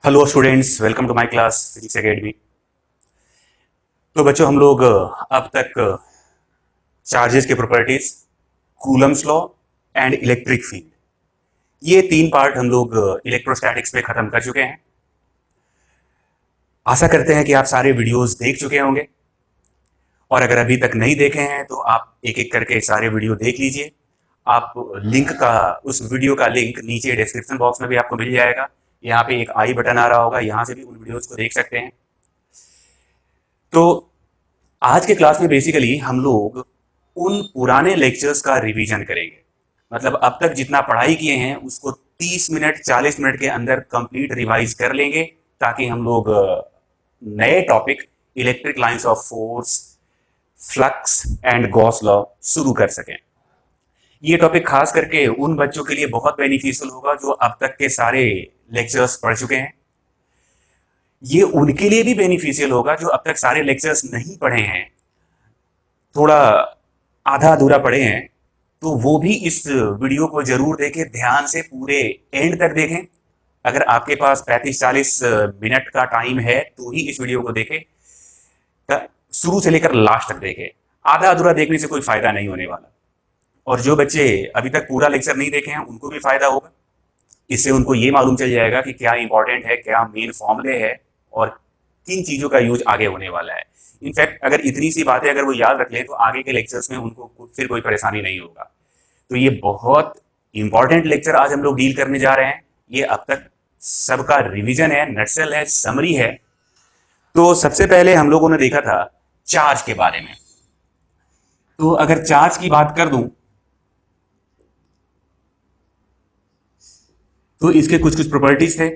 Hello students, welcome to my class physics academy. तो बच्चों, हम लोग अब तक चार्जेस के properties, Coulomb's law and electric field, ये तीन पार्ट हम लोग इलेक्ट्रोस्टैटिक्स पे खत्म कर चुके हैं। आशा करते हैं कि आप सारे वीडियोस देख चुके होंगे, और अगर अभी तक नहीं देखे हैं तो आप एक एक करके सारे वीडियो देख लीजिए। आप लिंक का उस वीडियो का लिंक नीचे डिस्क्रिप्शन बॉक्स में भी आपको मिल जाएगा। यहाँ पे एक आई बटन आ रहा होगा, यहाँ से भी उन वीडियोस को देख सकते हैं। तो आज के क्लास में बेसिकली हम लोग उन पुराने लेक्चर्स का रिवीजन करेंगे। मतलब अब तक जितना पढ़ाई किए हैं उसको 30 मिनट 40 मिनट के अंदर कंप्लीट रिवाइज कर लेंगे, ताकि हम लोग नए topic electric lines of force, flux and Gauss law शुरू कर सकें। ये टॉपिक खास करके उन बच्चों के लिए बहुत बेनिफिशियल होगा जो अब तक के सारे लेक्चर्स पढ़ चुके हैं। ये उनके लिए भी बेनिफिशियल होगा जो अब तक सारे लेक्चर्स नहीं पढ़े हैं, थोड़ा आधा अधूरा पढ़े हैं। तो वो भी इस वीडियो को जरूर देखें, ध्यान से पूरे एंड तक देखें। अगर आपके पास 35-40 मिनट का टाइम है तो ही इस वीडियो को देखें, शुरू से लेकर लास्ट तक देखें। आधा अधूरा देखने से कोई फायदा नहीं होने वाला। और जो बच्चे अभी तक पूरा लेक्चर नहीं देखे हैं उनको भी फायदा होगा। इससे उनको ये मालूम चल जाएगा कि क्या इंपॉर्टेंट है, क्या मेन फॉर्मूले है, और किन चीजों का यूज आगे होने वाला है। इनफैक्ट अगर इतनी सी बातें अगर वो याद रख ले तो आगे के लेक्चर्स में उनको फिर कोई परेशानी नहीं होगा। तो ये बहुत इंपॉर्टेंट लेक्चर आज हम लोग डील करने जा रहे हैं। ये अब तक सबका रिवीजन है, नटसेल है, समरी है। तो सबसे पहले हम लोगों ने देखा था चार्ज के बारे में। तो अगर चार्ज की बात कर दूं तो इसके कुछ कुछ प्रॉपर्टीज थे।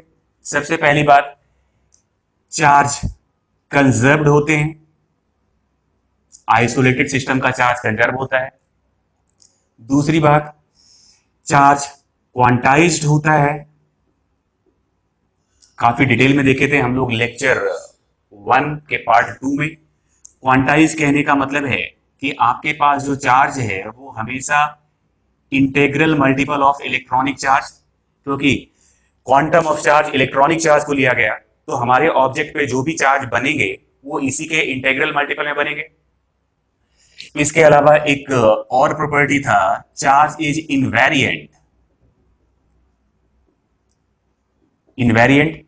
सबसे पहली बात, चार्ज कंजर्व्ड होते हैं। आइसोलेटेड सिस्टम का चार्ज कंजर्व होता है। दूसरी बात, चार्ज क्वांटाइज्ड होता है। काफी डिटेल में देखे थे हम लोग लेक्चर 1 के पार्ट 2 में। क्वांटाइज कहने का मतलब है कि आपके पास जो चार्ज है वो हमेशा integral multiple of electronic charge, क्योंकि quantum of charge electronic charge को लिया गया, तो हमारे ऑब्जेक्ट पे जो भी चार्ज बनेंगे वो इसी के इंटेग्रल मल्टीपल में बनेंगे। इसके अलावा एक और प्रॉपर्टी था, चार्ज इज इनवेरिएंट। इनवेरिएंट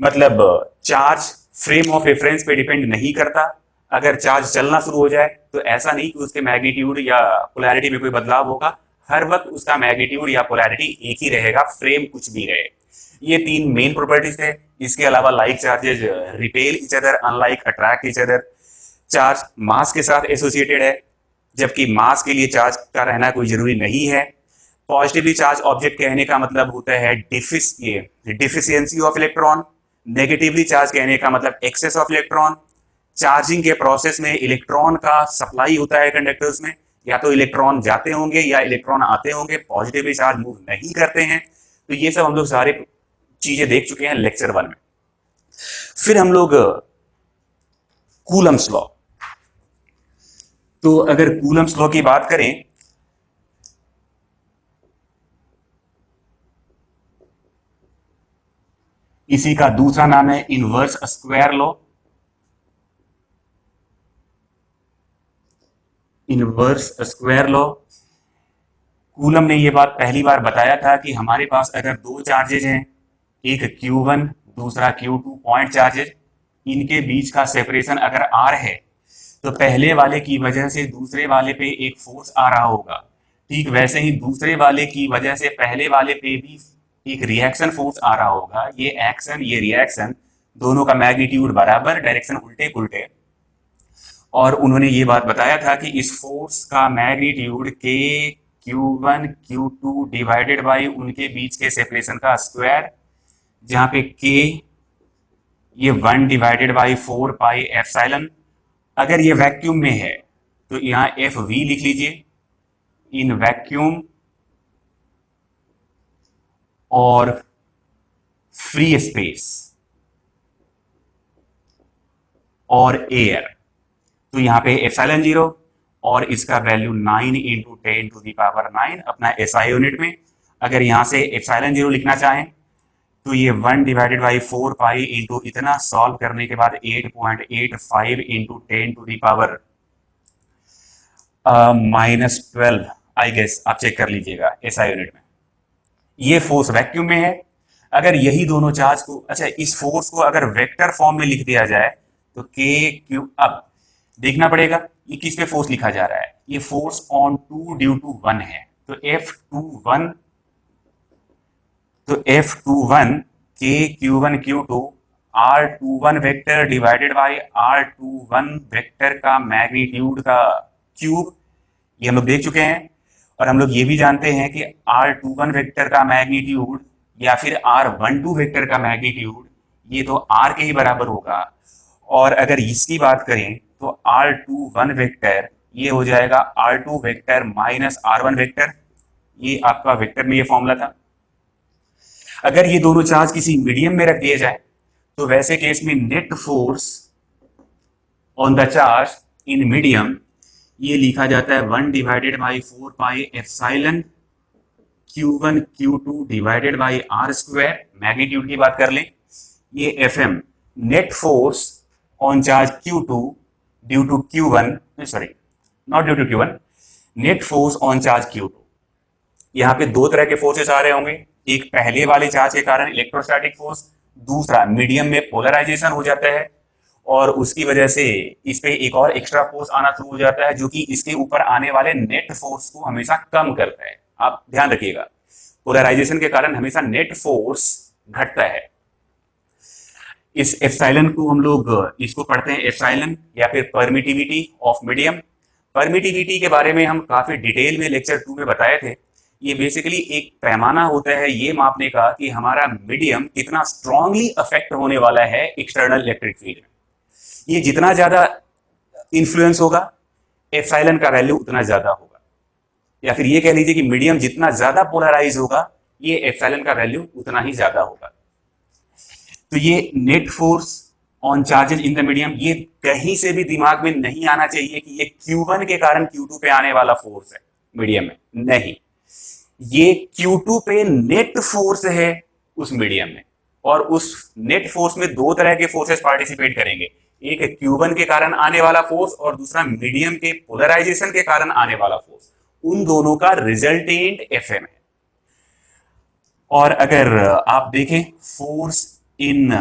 मतलब चार्ज फ्रेम ऑफ रेफरेंस पे डिपेंड नहीं करता। अगर चार्ज चलना शुरू हो जाए तो ऐसा नहीं कि उसके मैग्नीट्यूड या पोलैरिटी में कोई बदलाव होगा। हर वक्त उसका मैग्नीट्यूड या पोलैरिटी एक ही रहेगा, फ्रेम कुछ भी रहे। ये तीन मेन प्रॉपर्टीज थे। इसके अलावा like charges repel each other, unlike attract each other. Charge mass के साथ एसोसिएटेड है, जबकि मास के लिए चार्ज का रहना कोई जरूरी नहीं है। पॉजिटिवली चार्ज ऑब्जेक्ट कहने का मतलब होता है deficiency of electron. Negatively charge कहने का मतलब एक्सेस ऑफ इलेक्ट्रॉन। चार्जिंग के प्रोसेस में इलेक्ट्रॉन का सप्लाई होता है कंडक्टर्स में, या तो इलेक्ट्रॉन जाते होंगे या इलेक्ट्रॉन आते होंगे, पॉजिटिवली चार्ज मूव नहीं करते हैं। तो ये सब हम लोग सारे चीजें देख चुके हैं लेक्चर 1 में। फिर हम लोग कूलम्स लॉ। तो अगर कूलम्स लॉ की बात करें, इसी का दूसरा नाम है inverse square law. Inverse square law, coulomb ने यह बात पहली बार बताया था कि हमारे पास अगर दो चार्जेज हैं, एक Q1 दूसरा Q2 पॉइंट चार्जेज, इनके बीच का सेपरेशन अगर R है तो पहले वाले की वजह से दूसरे वाले पे एक फोर्स आ रहा होगा। ठीक वैसे ही दूसरे वाले की वजह से पहले वाले पे भी एक रिएक्शन फोर्स आ रहा होगा। ये एक्शन ये रिएक्शन दोनों का मैग्नीट्यूड बराबर, डायरेक्शन उल्टे पुल्टे। और उन्होंने ये बात बताया था कि इस फोर्स का मैग्नीट्यूड के Q1 Q2 डिवाइडेड बाई उनके बीच के सेपरेशन का स्क्वायर, जहां पे K ये 1 डिवाइडेड बाई 4 पाई एप्सिलॉन। अगर ये वैक्यूम में है तो यहां FV लिख लीजिए, इन वैक्यूम और फ्री स्पेस और एयर। तो यहाँ पे एप्सिलॉन 0 और इसका value 9 into 10 to the power 9 अपना SI यूनिट में। अगर यहाँ से एप्सिलॉन 0 लिखना चाहें तो ये 1 डिवाइडेड बाई 4 पाई इंटू इतना सॉल्व करने के बाद 8.85 into 10 to the power -12 I guess, आप चेक कर लीजिएगा एसआई यूनिट में। ये फोर्स वैक्यूम में है। अगर यही दोनों चार्ज को, अच्छा इस फोर्स को अगर वेक्टर फॉर्म में लिख दिया जाए तो के क्यू, अब देखना पड़ेगा ये किस पे फोर्स लिखा जा रहा है। ये फोर्स ऑन 2 ड्यू टू 1 है, तो F21, तो F21 के Q1 Q2 R21 vector divided bye R21 vector का मैग्नीट्यूड का क्यूब, ये हम लोग देख चुके हैं। और हम लोग ये भी जानते हैं कि R21 वेक्टर का मैग्नीट्यूड या फिर R12 वेक्टर का मैग्नीट्यूड ये तो R के ही बराबर होगा। और अगर इसकी बात करें तो R21 वेक्टर ये हो जाएगा R2 vector minus R1 vector, ये आपका वेक्टर में ये फॉर्मूला था। अगर ये दोनों चार्ज किसी मीडियम में रख दिए जाए तो वैसे केस में net force on the charge in medium ये लिखा जाता है 1 divided by 4 pi epsilon Q1 Q2 divided by R square. Magnitude की बात कर लें, ये FM net force on charge Q2 due to Q1, sorry not due to Q1, net force on charge Q2। यहाँ पे दो तरह के फोर्सेस आ रहे होंगे, एक पहले वाले चार्ज के कारण इलेक्ट्रोस्टैटिक फोर्स, दूसरा मीडियम में पोलराइजेशन हो जाता है और उसकी वजह से इस पे एक और एक्स्ट्रा फोर्स आना शुरू हो जाता है जो कि इसके ऊपर आने वाले नेट फोर्स को हमेशा कम करता है। आप ध्यान रखिएगा, पोलराइजेशन के कारण हमेशा नेट फोर्स घटता है। इस एप्सिलॉन को हम लोग इसको पढ़ते हैं एप्सिलॉन या फिर परमिटिविटी ऑफ मीडियम। परमिटिविटी के बारे में हम काफी डिटेल में लेक्चर 2 में बताए थे। ये बेसिकली एक पैमाना होता है ये मापने का कि हमारा मीडियम कितना स्ट्रांगली अफेक्ट होने वाला है एक्सटर्नल इलेक्ट्रिक फील्ड में। ये जितना ज्यादा इन्फ्लुएंस होगा एप्सिलॉन का वैल्यू उतना ज्यादा होगा, या फिर ये कह लीजिए कि मीडियम जितना ज्यादा पोलराइज होगा ये एप्सिलॉन का वैल्यू उतना ही ज्यादा होगा। तो ये net force on charges in the medium, ये कहीं से भी दिमाग में नहीं आना चाहिए कि ये Q1 के कारण Q2 पे आने वाला फोर्स है मीडियम में, नहीं, ये Q2 पे नेट फोर्स है उस मीडियम में। और उस नेट फोर्स में दो तरह के फोर्सेस पार्टिसिपेट करेंगे, एक Q1 के कारण आने वाला फोर्स और दूसरा मीडियम के पोलराइजेशन के कारण आने वाला फोर्स। उन दोनों का रिजल्टेंट FM है। और अगर आप देखें force in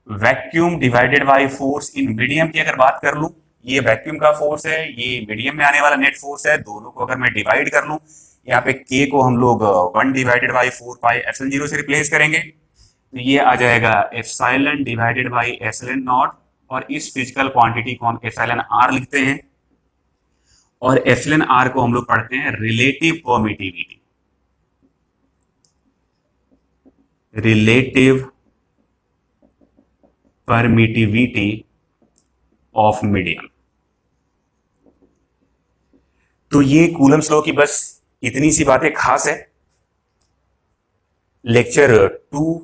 vacuum divided by force in medium की अगर बात कर लूं, ये वैक्यूम का फोर्स है, ये मीडियम में आने वाला नेट फोर्स है, दोनों को अगर मैं डिवाइड कर लूं, यहाँ पे K को हम लोग 1 डिवाइडेड बाई 4 पाई एप्सिलॉन 0 से रिप्लेस करेंगे, तो ये आ जाएगा epsilon divided by epsilon not. और इस फिजिकल क्वांटिटी को हम एप्सिलॉन R लिखते हैं और एप्सिलॉन R को हम लोग पढ़ते हैं relative permittivity, relative permittivity of medium. तो ये कूलम्स लॉ की बस इतनी सी बातें खास है। लेक्चर 2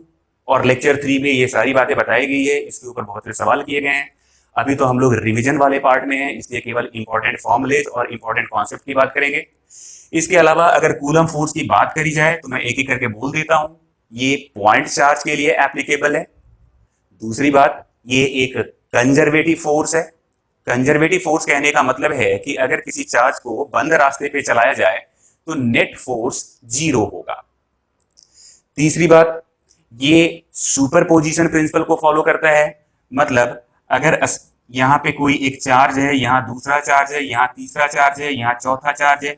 और लेक्चर 3 में ये सारी बातें बताई गई है, इसके ऊपर बहुत से सवाल किए गए हैं। अभी तो हम लोग रिवीजन वाले पार्ट में हैं, इसलिए केवल इंपॉर्टेंट फॉर्मूलेज और इंपॉर्टेंट कॉन्सेप्ट की बात करेंगे। इसके अलावा अगर कूलम फोर्स की बात करी जाए तो मैं एक एक करके बोल देता हूं, ये पॉइंट चार्ज के लिए एप्लीकेबल है। दूसरी बात, ये एक कंजर्वेटिव फोर्स है। कंजर्वेटिव फोर्स कहने का मतलब है कि अगर किसी चार्ज को बंद रास्ते पे चलाया जाए तो नेट फोर्स 0 होगा। तीसरी बात, ये सुपरपोजिशन प्रिंसिपल को फॉलो करता है। मतलब अगर यहां पे कोई एक चार्ज है, यहां दूसरा चार्ज है, यहां तीसरा चार्ज है, यहां चौथा चार्ज है,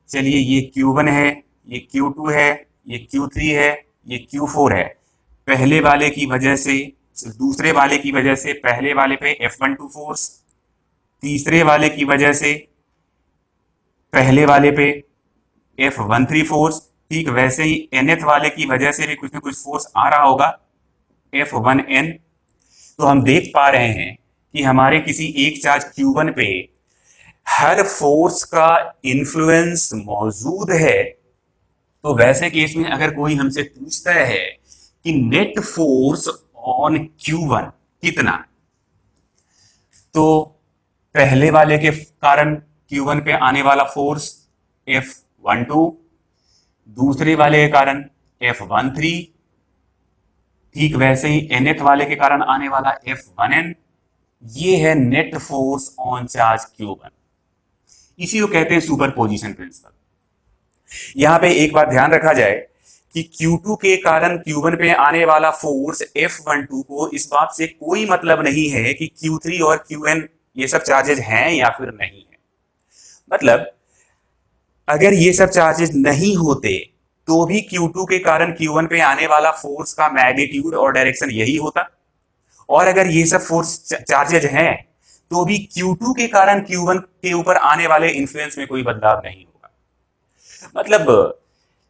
चलिए ये Q1 है, ये Q2 है, ये Q3 है, ये Q4 है। पहले वाले की वजह से दूसरे वाले की वजह से पहले वाले पे F12 फोर्स, तीसरे वाले की वजह से पहले वाले पे F13 फोर्स, ठीक वैसे ही nth वाले की वजह से भी कुछ ना कुछ फोर्स आ रहा होगा F1n। तो हम देख पा रहे हैं कि हमारे किसी एक चार्ज Q1 पे हर फोर्स का इन्फ्लुएंस मौजूद है। तो वैसे केस में अगर कोई हमसे पूछता है कि नेट फोर्स ऑन Q1 कितना, तो पहले वाले के कारण Q1 पे आने वाला फोर्स F12, दूसरे वाले के कारण F13, ठीक वैसे ही nth वाले के कारण आने वाला F1n, ये है net force on charge Q1। इसी को कहते हैं सुपरपोजिशन प्रिंसिपल। यहां पे एक बात ध्यान रखा जाए कि Q2 के कारण Q1 पे आने वाला फोर्स F12 को इस बात से कोई मतलब नहीं है कि Q3 और Qn ये सब चार्जेज हैं या फिर नहीं है। मतलब अगर ये सब चार्जेज नहीं होते तो भी Q2 के कारण Q1 पे आने वाला फोर्स का मैग्नीट्यूड और डायरेक्शन यही होता, और अगर ये सब फोर्स चार्जेज हैं तो भी Q2 के कारण Q1 के ऊपर आने वाले इन्फ्लुएंस में कोई बदलाव नहीं होगा। मतलब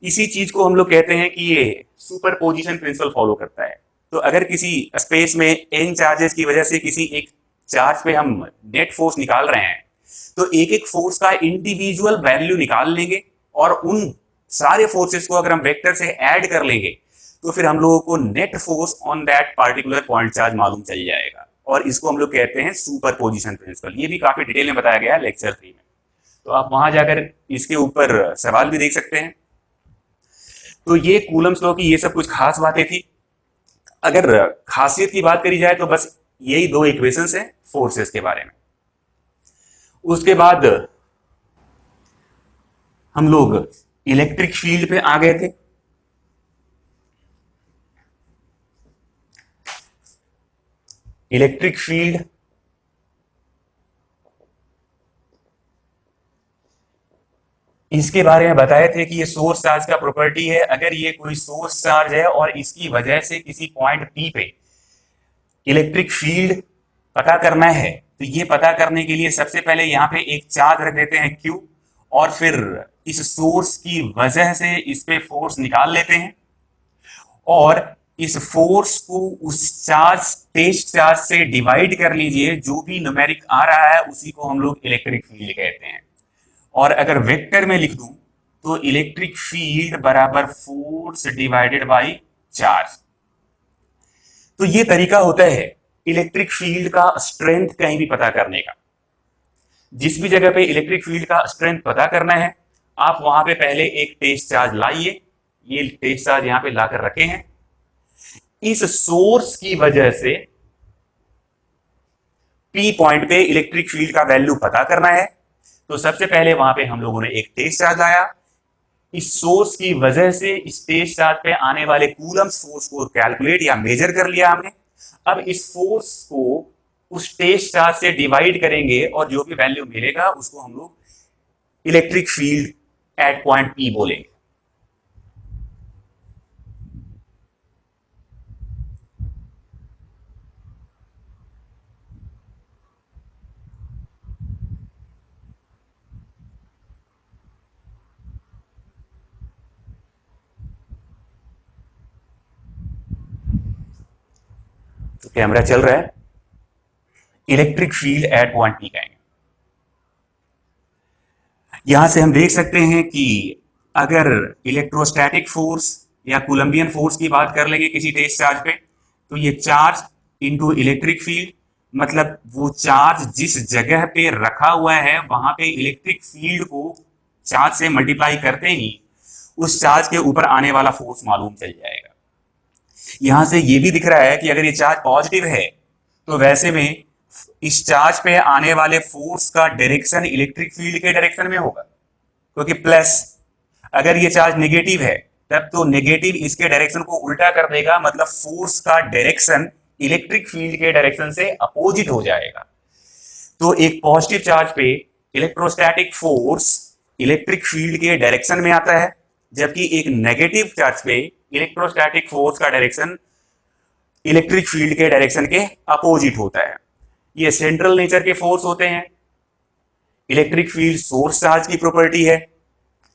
इसी चीज को हम लोग कहते हैं कि ये सुपरपोजिशन प्रिंसिपल फॉलो करता है। तो अगर किसी स्पेस में n चार्जेस की वजह से किसी एक चार्ज पे हम नेट फोर्स निकाल रहे हैं, तो एक एक फोर्स का इंडिविजुअल वैल्यू निकाल लेंगे और उन सारे फोर्सेस को अगर हम वेक्टर से ऐड कर लेंगे तो फिर हम लोगों को net force on that particular point charge मालूम चल जाएगा, और इसको हम लोग कहते हैं सुपरपोजिशन प्रिंसिपल। ये भी काफी डिटेल में बताया गया है लेक्चर 3 में, तो आप वहां जाकर इसके ऊपर सवाल भी देख सकते हैं। तो ये कूलम्स लॉ की ये सब कुछ खास बातें थी। अगर खासियत की बात करी जाए तो बस यही दो इक्वेशंस हैं फोर्सेस के बारे में। उसके बाद हम लोग इलेक्ट्रिक फील्ड पे आ गए थे। इलेक्ट्रिक फील्ड इसके बारे में बताए थे कि ये सोर्स चार्ज का प्रॉपर्टी है। अगर ये कोई सोर्स चार्ज है और इसकी वजह से किसी पॉइंट P पे इलेक्ट्रिक फील्ड पता करना है, तो ये पता करने के लिए सबसे पहले यहाँ पे एक चार्ज रख देते हैं Q, और फिर इस सोर्स की वजह से इस पे फोर्स निकाल लेते हैं, और इस फोर्स को उस चार्ज टेस्ट चार्ज से डिवाइड कर लीजिए। जो भी न्यूमेरिक आ रहा है उसी को हम लोग इलेक्ट्रिक फील्ड कहते हैं। और अगर वेक्टर में लिख दूं तो इलेक्ट्रिक फील्ड बराबर फोर्स डिवाइडेड बाय चार्ज। तो ये तरीका होता है इलेक्ट्रिक फील्ड का स्ट्रेंथ कहीं भी पता करने का। जिस भी जगह पे इलेक्ट्रिक फील्ड का स्ट्रेंथ पता करना है, आप वहां पे पहले एक टेस्ट चार्ज लाइए। ये टेस्ट चार्ज यहां पे लाकर रखे हैं। इस सोर्स की वजह से P पॉइंट पे इलेक्ट्रिक फील्ड का वैल्यू पता करना है, तो सबसे पहले वहां पे हम लोगों ने एक टेस्ट चार्ज लाया। इस सोर्स की वजह से इस टेस्ट चार्ज पे आने वाले कूलम्स फोर्स को कैलकुलेट या मेजर कर लिया हमने। अब इस फोर्स को उस टेस्ट चार्ज से डिवाइड करेंगे और जो भी वैल्यू मिलेगा उसको हम लोग electric field eight point P बोलेंगे। तो कैमरा चल रहा है, electric field eight point P कहेंगे। यहां से हम देख सकते हैं कि अगर इलेक्ट्रोस्टैटिक फोर्स या कोलंबियन फोर्स की बात कर लेंगे किसी टेस्ट चार्ज पे, तो ये चार्ज इनटू इलेक्ट्रिक फील्ड, मतलब वो चार्ज जिस जगह पे रखा हुआ है वहां पे इलेक्ट्रिक फील्ड को चार्ज से मल्टीप्लाई करते ही उस चार्ज के ऊपर आने वाला फोर्स मालूम चल जाएगा। यहां से ये भी दिख रहा है कि अगर ये चार्ज पॉजिटिव है तो वैसे में इस चार्ज पे आने वाले फोर्स का डायरेक्शन इलेक्ट्रिक फील्ड के डायरेक्शन में होगा, क्योंकि प्लस। अगर ये चार्ज नेगेटिव है तब तो नेगेटिव इसके डायरेक्शन को उल्टा कर देगा, मतलब फोर्स का डायरेक्शन इलेक्ट्रिक फील्ड के डायरेक्शन से अपोजिट हो जाएगा। तो एक पॉजिटिव चार्ज पे इलेक्ट्रोस्टैटिक फोर्स इलेक्ट्रिक फील्ड के डायरेक्शन में आता है, जबकि एक नेगेटिव चार्ज पे इलेक्ट्रोस्टैटिक फोर्स का डायरेक्शन इलेक्ट्रिक फील्ड के डायरेक्शन के अपोजिट होता है। ये सेंट्रल नेचर के फोर्स होते हैं। इलेक्ट्रिक फील्ड सोर्स चार्ज की प्रॉपर्टी है।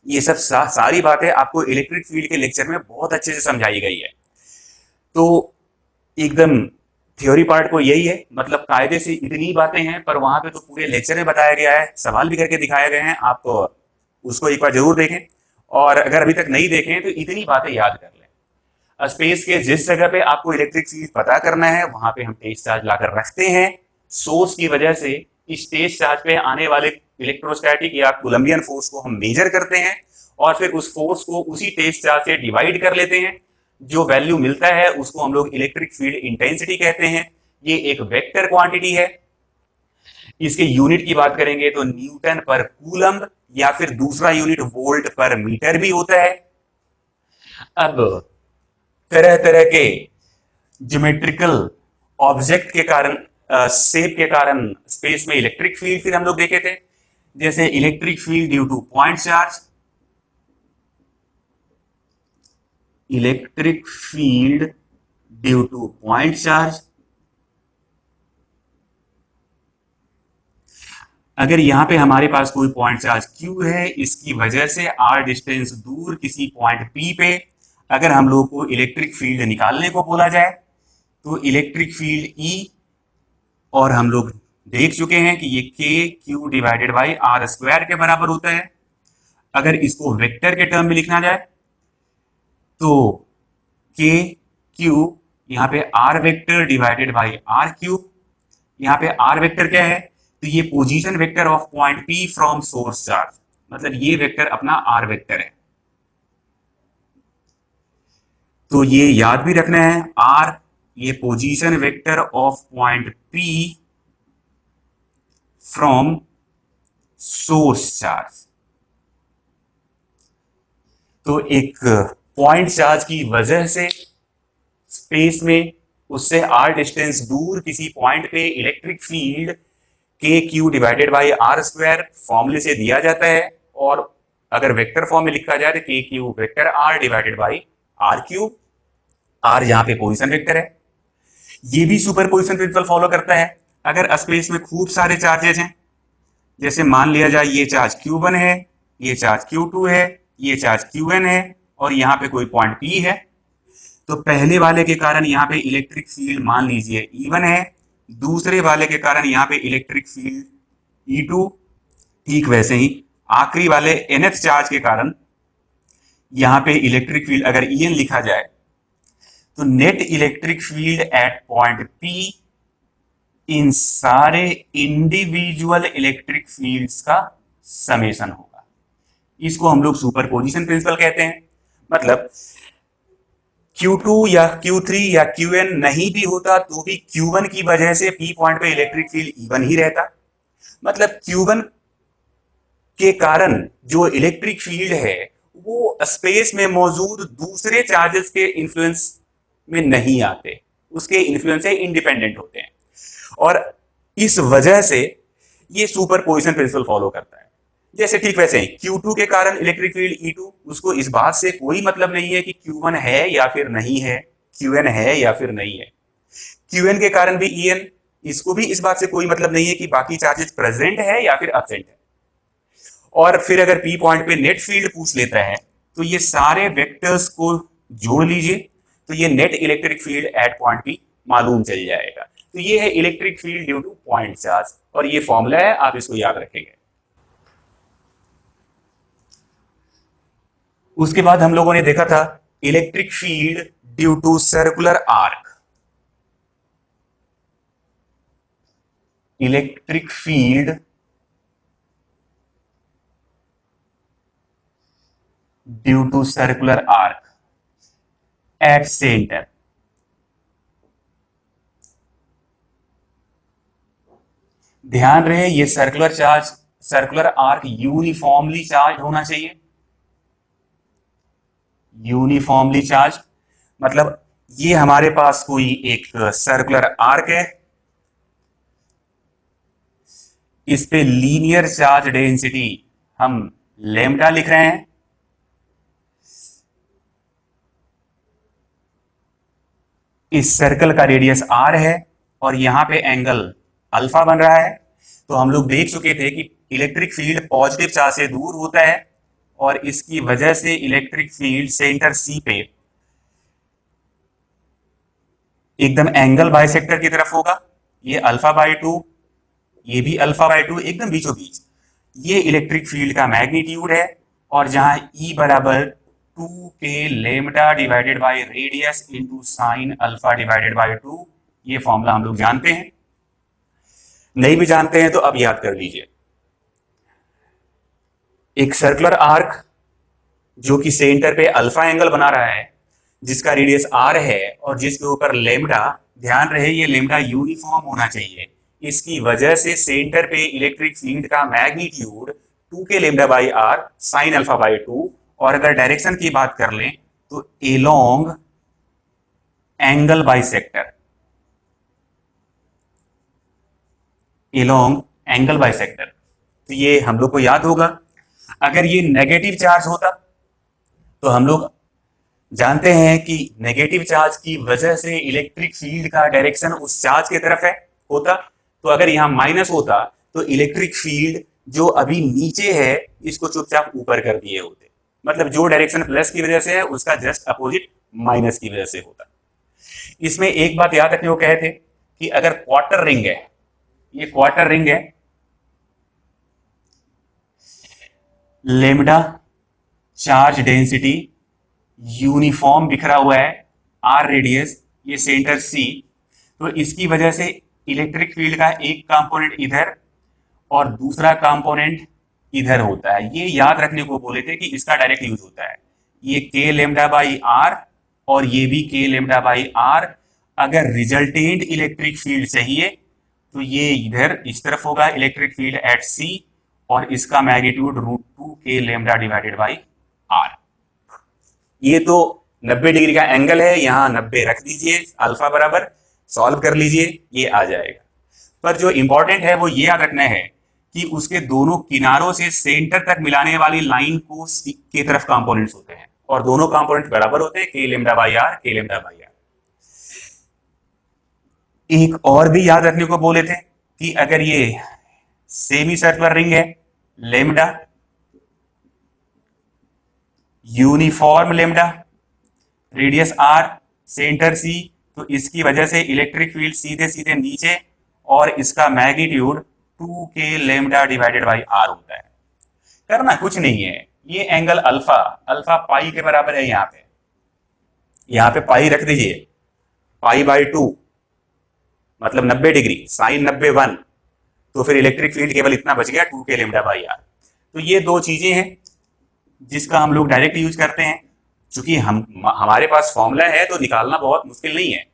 ये सब सारी बातें आपको इलेक्ट्रिक फील्ड के लेक्चर में बहुत अच्छे से समझाई गई है। तो एकदम थ्योरी पार्ट को यही है, मतलब कायदे से इतनी बातें हैं, पर वहां पे तो पूरे लेक्चर में बताया गया है, सवाल भी करके दिखाए गए हैं। आप उसको एक बार जरूर देखें, और अगर अभी तक नहीं देखें तो इतनी बातें याद कर लें। स्पेस के जिस जगह पे आपको इलेक्ट्रिक फील्ड पता करना है वहां पे हम टेस्ट चार्ज लाकर रखते हैं। सोर्स की वजह से इस टेस्ट चार्ज पे आने वाले इलेक्ट्रोस्टैटिक या कोलंबियन फोर्स को हम मेजर करते हैं, और फिर उस फोर्स को उसी टेस्ट चार्ज से डिवाइड कर लेते हैं। जो वैल्यू मिलता है उसको हम लोग इलेक्ट्रिक फील्ड इंटेंसिटी कहते हैं। ये एक वेक्टर क्वांटिटी है। इसके यूनिट की बात करेंगे तो न्यूटन पर कूलम या फिर दूसरा यूनिट वोल्ट पर मीटर भी होता है। अब तरह तरह के ज्योमेट्रिकल ऑब्जेक्ट के कारण, शेप के कारण स्पेस में इलेक्ट्रिक फील्ड फिर हम लोग देखे थे, जैसे electric field due two point charge, electric field due two point charge. अगर यहां पे हमारे पास कोई पॉइंट चार्ज Q है, इसकी वजह से r डिस्टेंस दूर किसी पॉइंट P पे अगर हम लोग को इलेक्ट्रिक फील्ड निकालने को बोला जाए तो इलेक्ट्रिक फील्ड E, और हम लोग देख चुके हैं कि ये KQ divided by R square के बराबर होता है। अगर इसको वेक्टर के टर्म में लिखना जाए तो KQ यहाँ पे R vector divided by R cube. यहाँ पे R वेक्टर क्या है, तो ये position vector of point P from source charge, मतलब ये वेक्टर अपना R वेक्टर है। तो ये याद भी रखना है, R ये position vector of point P from source charge. तो एक पॉइंट चार्ज की वजह से स्पेस में उससे r डिस्टेंस दूर किसी पॉइंट पे electric field KQ divided by R square फॉर्मूले से दिया जाता है, और अगर वेक्टर फॉर्म में लिखा जाए तो KQ vector R divided by R cube. R यहाँ पे पोजीशन वेक्टर है। ये भी सुपर पोजिशन प्रिंसिपल फॉलो करता है। अगर स्पेस में खूब सारे चार्जेस हैं, जैसे मान लिया जाए ये चार्ज Q1 है, ये चार्ज Q2 है, ये चार्ज Qn है, और यहाँ पे कोई पॉइंट P है, तो पहले वाले के कारण यहाँ पे इलेक्ट्रिक फील्ड मान लीजिए E1 है, दूसरे वाले के कारण यहाँ पे इलेक्ट्रिक फील्ड E2। ठीक वैसे ही आखिरी वाले nth चार्ज के कारण यहाँ पे इलेक्ट्रिक फील्ड अगर En लिखा जाए तो net electric field eight point P इन सारे इंडिविजुअल इलेक्ट्रिक फील्ड्स का समेशन होगा। इसको हम लोग सुपरपोजिशन प्रिंसिपल कहते हैं। मतलब Q2 या Q3 या Qn नहीं भी होता तो भी Q1 की वजह से P पॉइंट पे इलेक्ट्रिक फील्ड E1 ही रहता। मतलब Q1 के कारण जो इलेक्ट्रिक फील्ड है वो स्पेस में मौजूद दूसरे चार्जेस के इन्फ्लुएंस में नहीं आते, उसके इन्फ्लुएंस से इंडिपेंडेंट होते हैं, और इस वजह से ये सुपरपोजिशन प्रिंसिपल फॉलो करता है। जैसे ठीक वैसे ही Q2 के कारण इलेक्ट्रिक फील्ड E2, उसको इस बात से कोई मतलब नहीं है कि Q1 है या फिर नहीं है, Qn है या फिर नहीं है। Qn के कारण भी En, इसको भी इस बात से कोई मतलब नहीं है कि बाकी चार्जेस प्रेजेंट है या फिर एब्सेंट है। और फिर अगर P पॉइंट पे नेट फील्ड पूछ लेता है तो ये सारे वेक्टर्स को जोड़ लीजिए तो ये net electric field eight point P मालूम चल जाएगा। तो ये है electric field due two point charge, और ये फॉर्मूला है, आप इसको याद रखेंगे। उसके बाद हम लोगों ने देखा था electric field due to circular arc. Electric field due to circular arc at centre. ध्यान रहे ये सर्कुलर आर्क यूनिफॉर्मली चार्ज होना चाहिए। यूनिफॉर्मली चार्ज मतलब ये हमारे पास कोई एक सर्कुलर आर्क है, इस पे लीनियर चार्ज डेंसिटी हम लैम्डा लिख रहे हैं। इस सर्कल का रेडियस r है और यहां पे एंगल अल्फा बन रहा है। तो हम लोग देख चुके थे कि इलेक्ट्रिक फील्ड पॉजिटिव चार्ज से दूर होता है और इसकी वजह से इलेक्ट्रिक फील्ड सेंटर C पे एकदम एंगल बाइसेक्टर की तरफ होगा। ये अल्फा बाई 2, ये भी अल्फा बाई 2, एकदम बीचों बीच। ये इलेक्ट्रिक फील्ड का मैग्नीट्यूड है, और जहां E बराबर 2k lambda divided by radius into sine alpha divided by 2, ये फॉर्मूला हम लोग जानते हैं। नहीं भी जानते हैं तो अब याद कर लीजिए। एक सर्कुलर आर्क जो कि सेंटर पे अल्फा एंगल बना रहा है, जिसका रेडियस r है और जिसके ऊपर लेमडा, ध्यान रहे ये लेमडा यूनिफॉर्म होना चाहिए, इसकी वजह से सेंटर पे इलेक्ट्रिक फील्ड का magnitude 2k lambda by r sine alpha by 2, और अगर डायरेक्शन की बात कर लें तो along angle bisector, along angle bisector. तो ये हम लोग को याद होगा। अगर ये नेगेटिव चार्ज होता तो हम लोग जानते हैं कि नेगेटिव चार्ज की वजह से इलेक्ट्रिक फील्ड का डायरेक्शन उस चार्ज की तरफ है होता। तो अगर यहां माइनस होता तो इलेक्ट्रिक फील्ड जो अभी नीचे है इसको चुपचाप ऊपर कर दिए होते। मतलब जो डायरेक्शन प्लस की वजह से है उसका जस्ट अपोजिट माइनस की वजह से होता। इसमें एक बात याद रखने को कहे थे कि अगर क्वार्टर रिंग है, ये क्वार्टर रिंग है, लेमडा चार्ज डेंसिटी यूनिफॉर्म बिखरा हुआ है, आर रेडियस, ये सेंटर सी, तो इसकी वजह से इलेक्ट्रिक फील्ड का एक कंपोनेंट इधर और दूसरा कंपोनेंट इधर होता है। ये याद रखने को बोले थे कि इसका डायरेक्ट यूज होता है। ये के लेमडा बाई आर और ये भी के लेमडा बाई आर। अगर रिजल्टेंट इलेक्ट्रिक फील्ड चाहिए तो ये इधर इस तरफ होगा इलेक्ट्रिक फील्ड एट सी, और इसका मैग्नीट्यूड √2 के लेमडा डिवाइडेड बाई आर। ये तो 90 डिग्री का एंगल है, यहां 90 रख दीजिए, अल्फा बराबर सॉल्व कर लीजिए, ये आ जाएगा। पर जो इंपॉर्टेंट है वो ये याद रखना है कि उसके दोनों किनारों से सेंटर तक मिलाने वाली लाइन को के तरफ कंपोनेंट्स होते हैं और दोनों कंपोनेंट्स बराबर होते हैं, के लेमडा बाई आर, के लेमडा बाई आर। एक और भी याद रखने को बोले थे कि अगर ये सेमी सर्कुलर रिंग है, lambda uniform lambda, radius R, centre C, तो इसकी वजह से इलेक्ट्रिक फील्ड सीधे सीधे नीचे और इसका magnitude 2k lambda divided by R होता है। करना कुछ नहीं है, ये एंगल अल्फा, अल्फा पाई के बराबर है, यहां पे पाई रख दीजिए, पाई बाई 2 मतलब 90 डिग्री, साइन 90 1, तो फिर इलेक्ट्रिक फील्ड केवल इतना बच गया 2k लेमडा बाई आर। तो ये दो चीजें हैं जिसका हम लोग डायरेक्ट यूज करते हैं। चूंकि हमारे पास फॉर्मूला है तो निकालना बहुत मुश्किल नहीं है,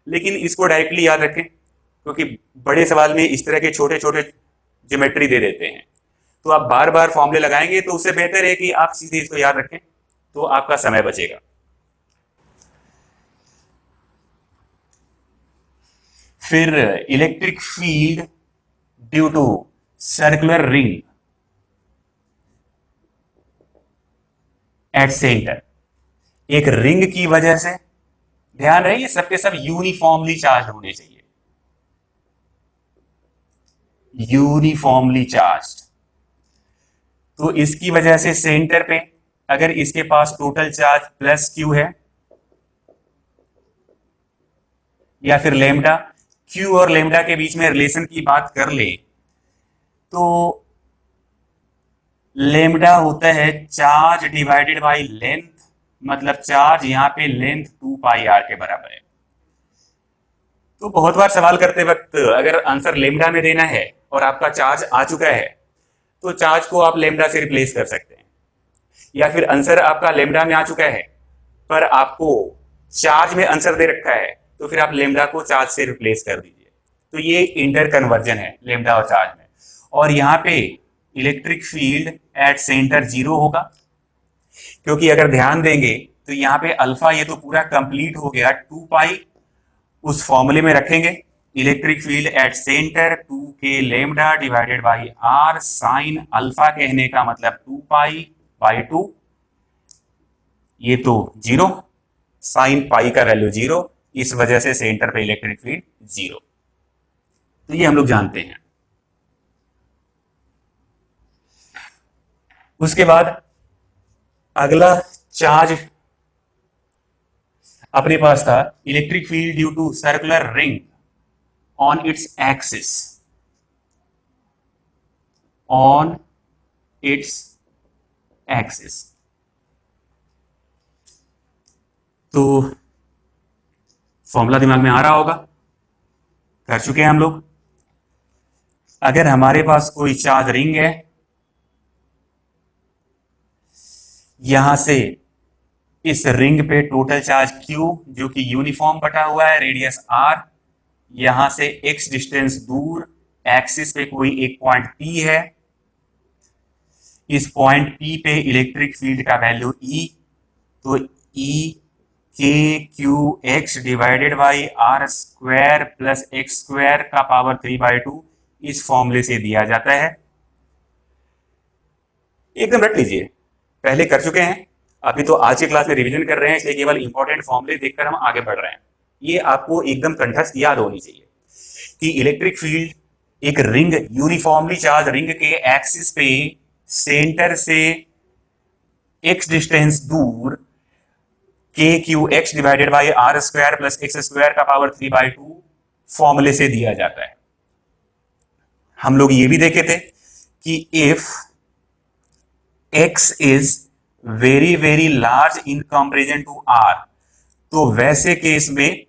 लेकिन इसको डायरेक्टली याद रखें क्योंकि बड़े सवाल में इस तरह के छोटे छोटे ज्योमेट्री दे देते हैं, तो आप बार बार फॉर्मूले लगाएंगे तो उससे बेहतर है कि आप सीधे इसको याद रखें, तो आपका समय बचेगा। फिर electric field due to circular ring at centre, एक रिंग की वजह से, ध्यान रहे ये सबके सब यूनिफॉर्मली चार्ज होने चाहिए, यूनिफॉर्मली चार्ज। तो इसकी वजह से सेंटर पे अगर इसके पास टोटल चार्ज प्लस क्यू है या फिर लेमडा, क्यू और लेमडा के बीच में रिलेशन की बात कर ले तो लेमडा होता है चार्ज डिवाइडेड बाय लेंथ, मतलब चार्ज यहां पे लेंथ 2 पाई आर के बराबर है। तो बहुत बार सवाल करते वक्त अगर आंसर लेमडा में देना है और आपका चार्ज आ चुका है तो चार्ज को आप लेमडा से रिप्लेस कर सकते हैं, या फिर आंसर आपका लेमडा में आ चुका है पर आपको चार्ज में आंसर दे रखा है तो फिर आप लेमडा को चार्ज से रिप्लेस कर दीजिए। तो ये इंटर कन्वर्जन है लेमडा और चार्ज में। और यहाँ पे इलेक्ट्रिक फील्ड एट सेंटर 0 होगा, क्योंकि अगर ध्यान देंगे तो यहाँ पे अल्फा ये तो पूरा कंप्लीट हो गया, 2 पाई उस फॉर्मूले में रखेंगे, electric field at centre 2k lambda divided by R sine alpha, कहने का मतलब 2 पाई बाई 2, ये तो 0, साइन पाई का वैल्यू 0, इस वजह से सेंटर पे इलेक्ट्रिक फील्ड 0। तो ये हम लोग जानते हैं। उसके बाद अगला चार्ज अपने पास था electric field due to circular ring on its axis, on its axis. तो फॉर्मूला दिमाग में आ रहा होगा, कर चुके हैं हम लोग। अगर हमारे पास कोई चार्ज रिंग है, यहां से इस रिंग पे टोटल चार्ज Q जो कि यूनिफॉर्म बटा हुआ है, रेडियस R, यहां से x डिस्टेंस दूर एक्सिस पे कोई एक पॉइंट P है, इस पॉइंट P पे इलेक्ट्रिक फील्ड का वैल्यू E, तो E k q x divided by R square plus X square का पावर 3/2 इस फॉर्मूले से दिया जाता है। एकदम रट लीजिए, पहले कर चुके हैं, अभी तो आज की क्लास में रिवीजन कर रहे हैं, इसलिए केवल इंपॉर्टेंट फॉर्मूले देखकर हम आगे बढ़ रहे हैं। ये आपको एकदम कंठस्थ याद होनी चाहिए कि इलेक्ट्रिक फील्ड एक रिंग, यूनिफॉर्मली चार्ज रिंग के एक्सिस पे सेंटर से x डिस्टेंस दूर k q x divided by R square plus X square का पावर 3/2 फॉर्मूले से दिया जाता है। हम लोग ये भी देखे थे कि if x is very very large in comparison to r, तो वैसे केस में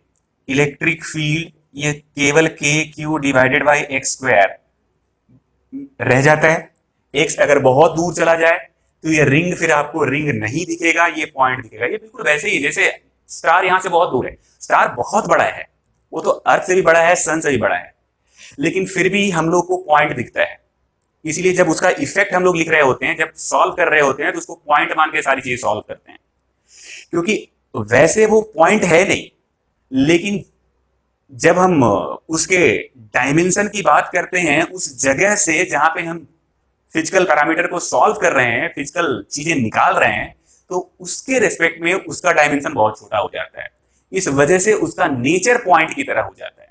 इलेक्ट्रिक फील्ड ये केवल k q divided by x square रह जाता है। x अगर बहुत दूर चला जाए तो ये रिंग फिर आपको रिंग नहीं दिखेगा, ये पॉइंट दिखेगा। ये बिल्कुल वैसे ही जैसे स्टार यहां से बहुत दूर है, स्टार बहुत बड़ा है, वो तो अर्थ से भी बड़ा है, सन से भी बड़ा है, लेकिन फिर भी हम लोग को पॉइंट दिखता है। इसलिए जब उसका इफेक्ट हम लोग लिख रहे होते हैं, जब सॉल्व कर रहे होते हैं, तो उसको पॉइंट मान के सारी चीज सॉल्व करते हैं, क्योंकि वैसे वो पॉइंट है नहीं, लेकिन जब हम उसके डायमेंशन की बात करते हैं, उस जगह से जहां पे हम फिजिकल पैरामीटर को सॉल्व कर रहे हैं, फिजिकल चीजें निकाल रहे हैं, तो उसके रेस्पेक्ट में उसका डायमेंशन बहुत छोटा हो जाता है। इस वजह से उसका नेचर पॉइंट की तरह हो जाता है।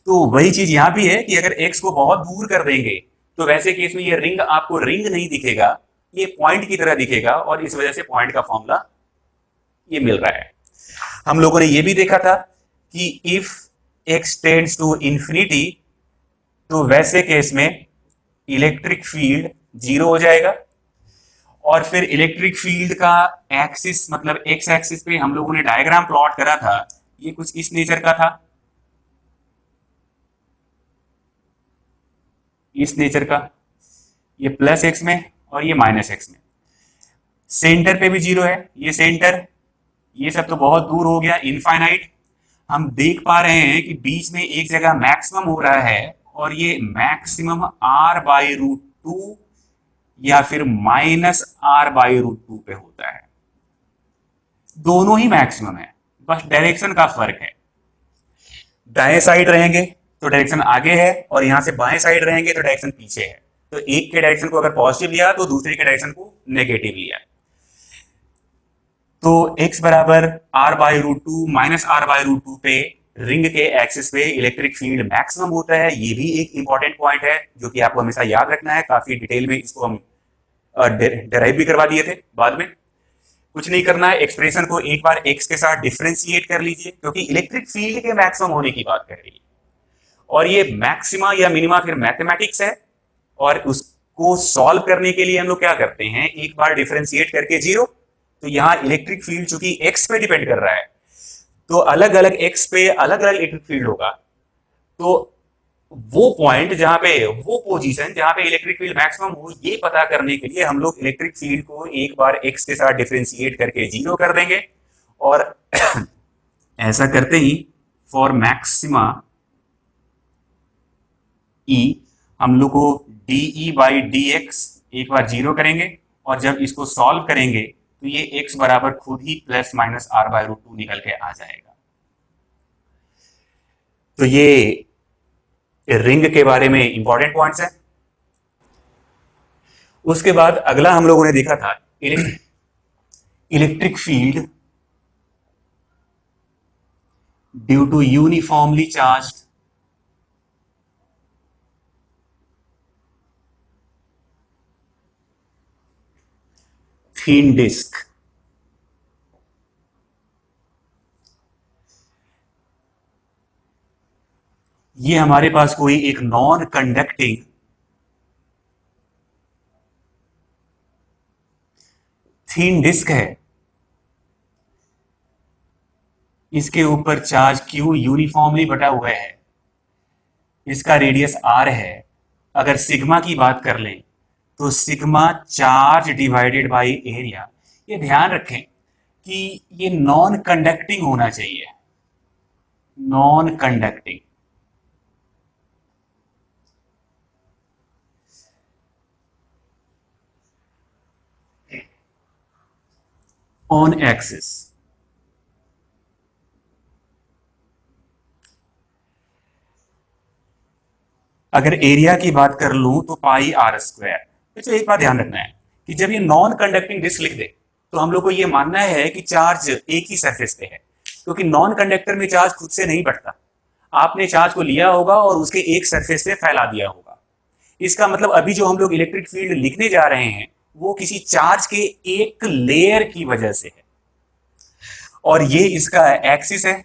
तो वही चीज यहां भी है कि अगर x को बहुत दूर कर देंगे तो वैसे केस में ये रिंग आपको रिंग नहीं दिखेगा, ये पॉइंट की तरह दिखेगा, और इस वजह से पॉइंट का फॉर्मूला ये मिल रहा है। हम लोगों ने ये भी देखा था कि if x tends to infinity, तो वैसे केस में इलेक्ट्रिक फील्ड 0 हो जाएगा, और फिर इलेक्ट्रिक फील्ड का एक्सिस मतलब एक्स एक्सिस पे हम लोगों ने डायग्राम प्लॉट करा था, ये कुछ इस नेचर का था, इस नेचर का, ये प्लस एक्स में और ये माइनस एक्स में। सेंटर पे भी 0 है, ये सेंटर, ये सब तो बहुत दूर हो गया, इनफाइनाइट। हम देख पा रहे हैं कि बीच में एक जगह मैक्सिमम हो रहा है, और ये मैक्सिमम r/√2 या फिर -r/√2 पे होता है। दोनों ही मैक्सिमम है, बस डायरेक्शन का फर्क है। दाएं साइड रहेंगे तो डायरेक्शन आगे है, और यहां से बाएं साइड रहेंगे तो डायरेक्शन पीछे है। तो एक के डायरेक्शन को अगर पॉजिटिव लिया तो दूसरे के डायरेक्शन को नेगेटिव लिया। तो x बराबर r/√2 -r/√2 पे रिंग के एक्सिस पे इलेक्ट्रिक फील्ड मैक्सिमम होता है। ये भी एक इंपॉर्टेंट पॉइंट है जो कि आपको हमेशा याद रखना है। काफी डिटेल में इसको हम डेराइव भी करवा दिए थे, बाद में कुछ नहीं करना है। एक्सप्रेशन को एक बार x के साथ डिफरेंशिएट कर लीजिए, क्योंकि इलेक्ट्रिक फील्ड के मैक्सिमम होने की बात कर रही है, और ये मैक्सिमा या मिनिमा फिर मैथमेटिक्स है, और उसको सॉल्व करने के लिए हम लोग क्या करते हैं, एक बार डिफरेंशिएट करके 0, तो यहां इलेक्ट्रिक फील्ड चूंकि x पे डिपेंड कर रहा है, तो अलग अलग x पे अलग अलग इलेक्ट्रिक फील्ड होगा। तो वो पॉइंट जहां पे, वो पोजीशन जहां पे इलेक्ट्रिक फील्ड मैक्सिमम हो, ये पता करने के लिए हम लोग इलेक्ट्रिक फील्ड को एक बार x के साथ डिफरेंशिएट करके 0 कर देंगे, और ऐसा करते ही फॉर मैक्सिमा E हम लोग को dE/dx एक बार 0 करेंगे, और जब इसको सॉल्व करेंगे तो ये x बराबर खुद ही +-r/√2 निकल के आ जाएगा। तो ये रिंग के बारे में इंपॉर्टेंट पॉइंट्स है। उसके बाद अगला हम लोगों ने देखा था electric field due to uniformly charged thin disc. ये हमारे पास कोई एक नॉन कंडक्टिंग थीन डिस्क है, इसके ऊपर चार्ज Q यूनिफॉर्मली बटा हुआ है, इसका रेडियस R है। अगर सिग्मा की बात कर लें तो sigma charge divided by area. ये ध्यान रखें, कि ये नॉन कंडक्टिंग होना चाहिए, नॉन कंडक्टिंग। ऑन एक्सिस अगर एरिया की बात कर लूं तो पाई आर स्क्वायर। तो एक बात ध्यान रखना है कि जब ये नॉन कंडक्टिंग डिस्क लिख दे तो हम लोग को ये मानना है कि चार्ज एक ही सरफेस पे है, क्योंकि नॉन कंडक्टर में चार्ज खुद से नहीं बढ़ता। आपने चार्ज को लिया होगा और उसके एक सरफेस पे फैला दिया होगा। इसका मतलब अभी जो हम लोग इलेक्ट्रिक फील्ड लिखने जा रहे हैं वो किसी चार्ज के एक लेयर की वजह से है, और ये इसका एक्सिस है।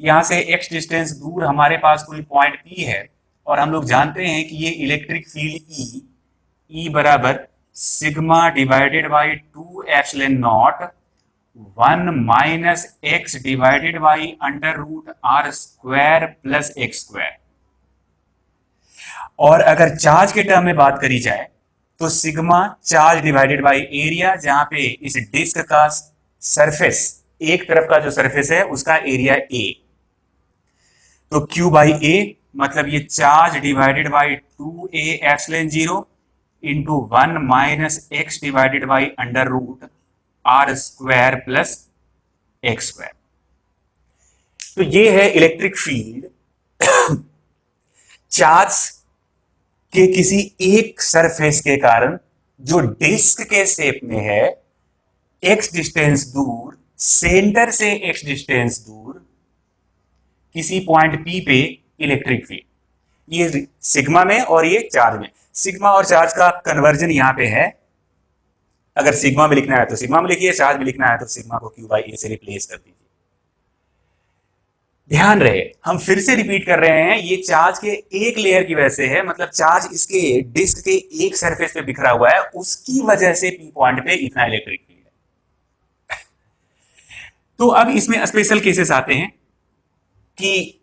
यहां से एक्स डिस्टेंस दूर हमारे पास कोई पॉइंट पी है, और हम लोग जानते हैं कि ये इलेक्ट्रिक फील्ड ई बराबर sigma divided by 2 epsilon naught 1 minus X divided by under root R square plus X square. और अगर चार्ज के टर्म में बात करी जाए तो sigma charge divided by area, जहां पे इस डिस्क का सरफेस, एक तरफ का जो सरफेस है उसका एरिया ए, तो Q बाई ए मतलब ये charge divided by 2a epsilon 0 into 1 minus X divided by under root R square plus X square. तो ये है इलेक्ट्रिक फील्ड चार्ज के किसी एक सरफेस के कारण जो डिस्क के शेप में है, एक्स डिस्टेंस दूर, सेंटर से एक्स डिस्टेंस दूर किसी पॉइंट पी पे इलेक्ट्रिक फील्ड। ये सिग्मा में और ये चार्ज में। सिग्मा और चार्ज का कन्वर्जन यहां पे है। अगर सिग्मा में लिखना है तो सिग्मा में लिखिए, चार्ज में लिखना है तो सिग्मा को क्यू बाई ए से रिप्लेस कर दीजिए। ध्यान रहे, हम फिर से रिपीट कर रहे हैं, ये चार्ज के एक लेयर की वजह से है, मतलब चार्ज इसके डिस्क के एक सरफेस पे बिखरा हुआ है, उसकी वजह से पी पॉइंट पे इतना इलेक्ट्रिक फील्ड है। तो अब इसमें स्पेशल केसेस आते हैं कि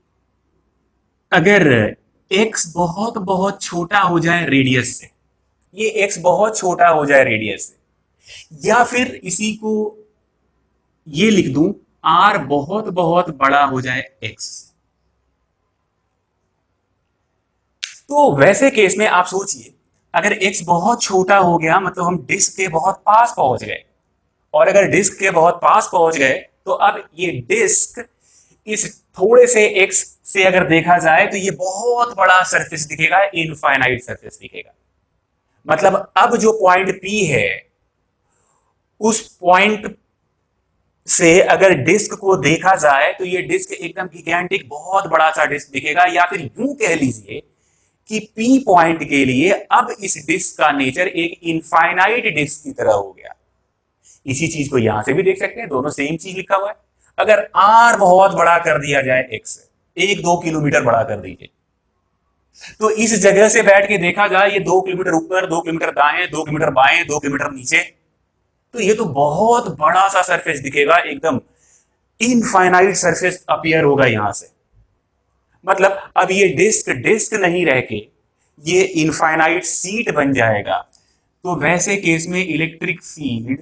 अगर x बहुत बहुत छोटा हो जाए रेडियस से, ये x बहुत छोटा हो जाए रेडियस से, या फिर इसी को ये लिख दूं r बहुत बहुत बड़ा हो जाए x से। तो वैसे केस में आप सोचिए, अगर x बहुत छोटा हो गया मतलब हम डिस्क के बहुत पास पहुंच गए, और अगर डिस्क के बहुत पास पहुंच गए तो अब ये डिस्क इस थोड़े से x से अगर देखा जाए तो ये बहुत बड़ा सरफेस दिखेगा, इनफाइनाइट सरफेस दिखेगा। मतलब अब जो पॉइंट P है उस पॉइंट से अगर डिस्क को देखा जाए तो ये डिस्क एकदम गिगैंटिक बहुत बड़ा सा डिस्क दिखेगा, या फिर यूं कह लीजिए कि P पॉइंट के लिए अब इस डिस्क का नेचर एक इनफाइनाइट डिस्क की तरह हो गया। इसी चीज को यहां से भी देख सकते हैं, दोनों सेम चीज लिखा हुआ है। अगर r बहुत बड़ा कर दिया जाए x, 1-2 किलोमीटर बड़ा कर दीजिए, तो इस जगह से बैठ के देखा जाए ये 2 किलोमीटर ऊपर, 2 किलोमीटर दाएं, 2 किलोमीटर बाएं, 2 किलोमीटर नीचे, तो ये तो बहुत बड़ा सा सरफेस दिखेगा, एकदम इनफाइनाइट सरफेस अपीयर होगा यहां से। मतलब अब ये डिस्क डिस्क नहीं रह के ये इनफाइनाइट सीट बन जाएगा। तो वैसे केस में इलेक्ट्रिक फील्ड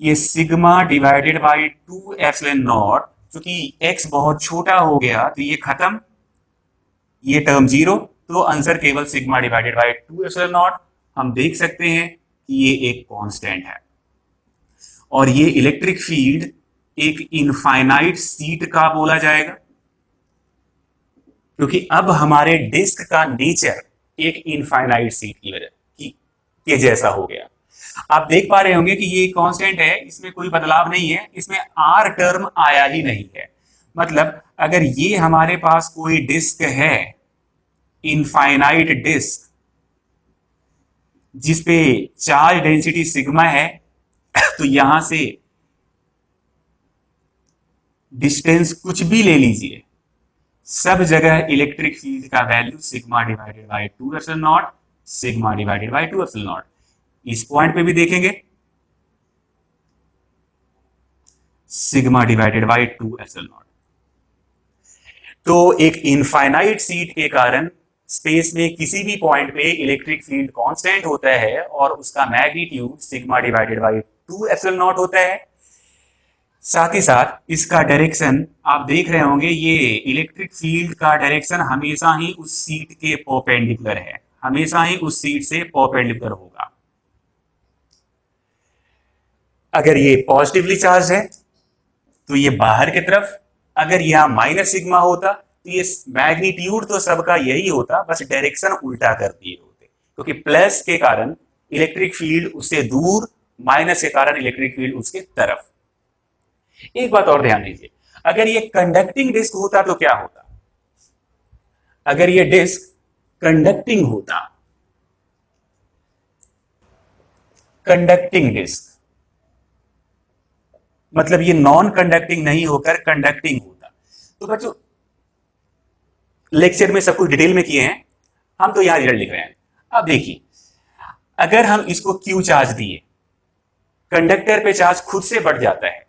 ये sigma divided by 2 epsilon not, क्योंकि x बहुत छोटा हो गया तो ये खत्म, ये टर्म 0, तो आंसर केवल sigma divided by 2 epsilon not. हम देख सकते हैं कि ये एक कांस्टेंट है, और ये इलेक्ट्रिक फील्ड एक इनफाइनाइट सीट का बोला जाएगा, क्योंकि अब हमारे डिस्क का नेचर एक इनफाइनाइट सीट की वजह के जैसा हो गया। आप देख पा रहे होंगे कि ये कांस्टेंट है, इसमें कोई बदलाव नहीं है, इसमें r टर्म आया ही नहीं है। मतलब अगर ये हमारे पास कोई डिस्क है, इनफाइनाइट डिस्क जिसपे चार्ज डेंसिटी सिग्मा है, तो यहां से डिस्टेंस कुछ भी ले लीजिए, सब जगह इलेक्ट्रिक फील्ड का value sigma divided by 2 epsilon not, sigma divided by 2 epsilon not. इस पॉइंट पे भी देखेंगे sigma divided by 2 epsilon not. तो एक इनफाइनाइट सीट के कारण स्पेस में किसी भी पॉइंट पे इलेक्ट्रिक फील्ड कांस्टेंट होता है, और उसका magnitude sigma divided by 2 epsilon not होता है। साथ ही साथ इसका डायरेक्शन आप देख रहे होंगे, ये इलेक्ट्रिक फील्ड का डायरेक्शन हमेशा ही उस सीट के परपेंडिकुलर है, हमेशा ही उस सीट से परपेंडिकुलर होगा। अगर ये पॉजिटिवली चार्ज है तो ये बाहर की तरफ, अगर यहां माइनस सिग्मा होता तो ये मैग्नीट्यूड तो सबका यही होता, बस डायरेक्शन उल्टा कर दिए होते, क्योंकि प्लस के कारण इलेक्ट्रिक फील्ड उससे दूर, माइनस के कारण इलेक्ट्रिक फील्ड उसके तरफ। एक बात और ध्यान दीजिए, अगर ये कंडक्टिंग डिस्क होता तो क्या होता? अगर ये डिस्क कंडक्टिंग होता, कंडक्टिंग डिस्क मतलब ये नॉन कंडक्टिंग नहीं होकर कंडक्टिंग होता। तो बच्चों लेक्चर में सब कुछ डिटेल में किए हैं, हम तो यहां रिजल्ट लिख रहे हैं। अब देखिए, अगर हम इसको क्यू चार्ज दिए, कंडक्टर पे चार्ज खुद से बढ़ जाता है,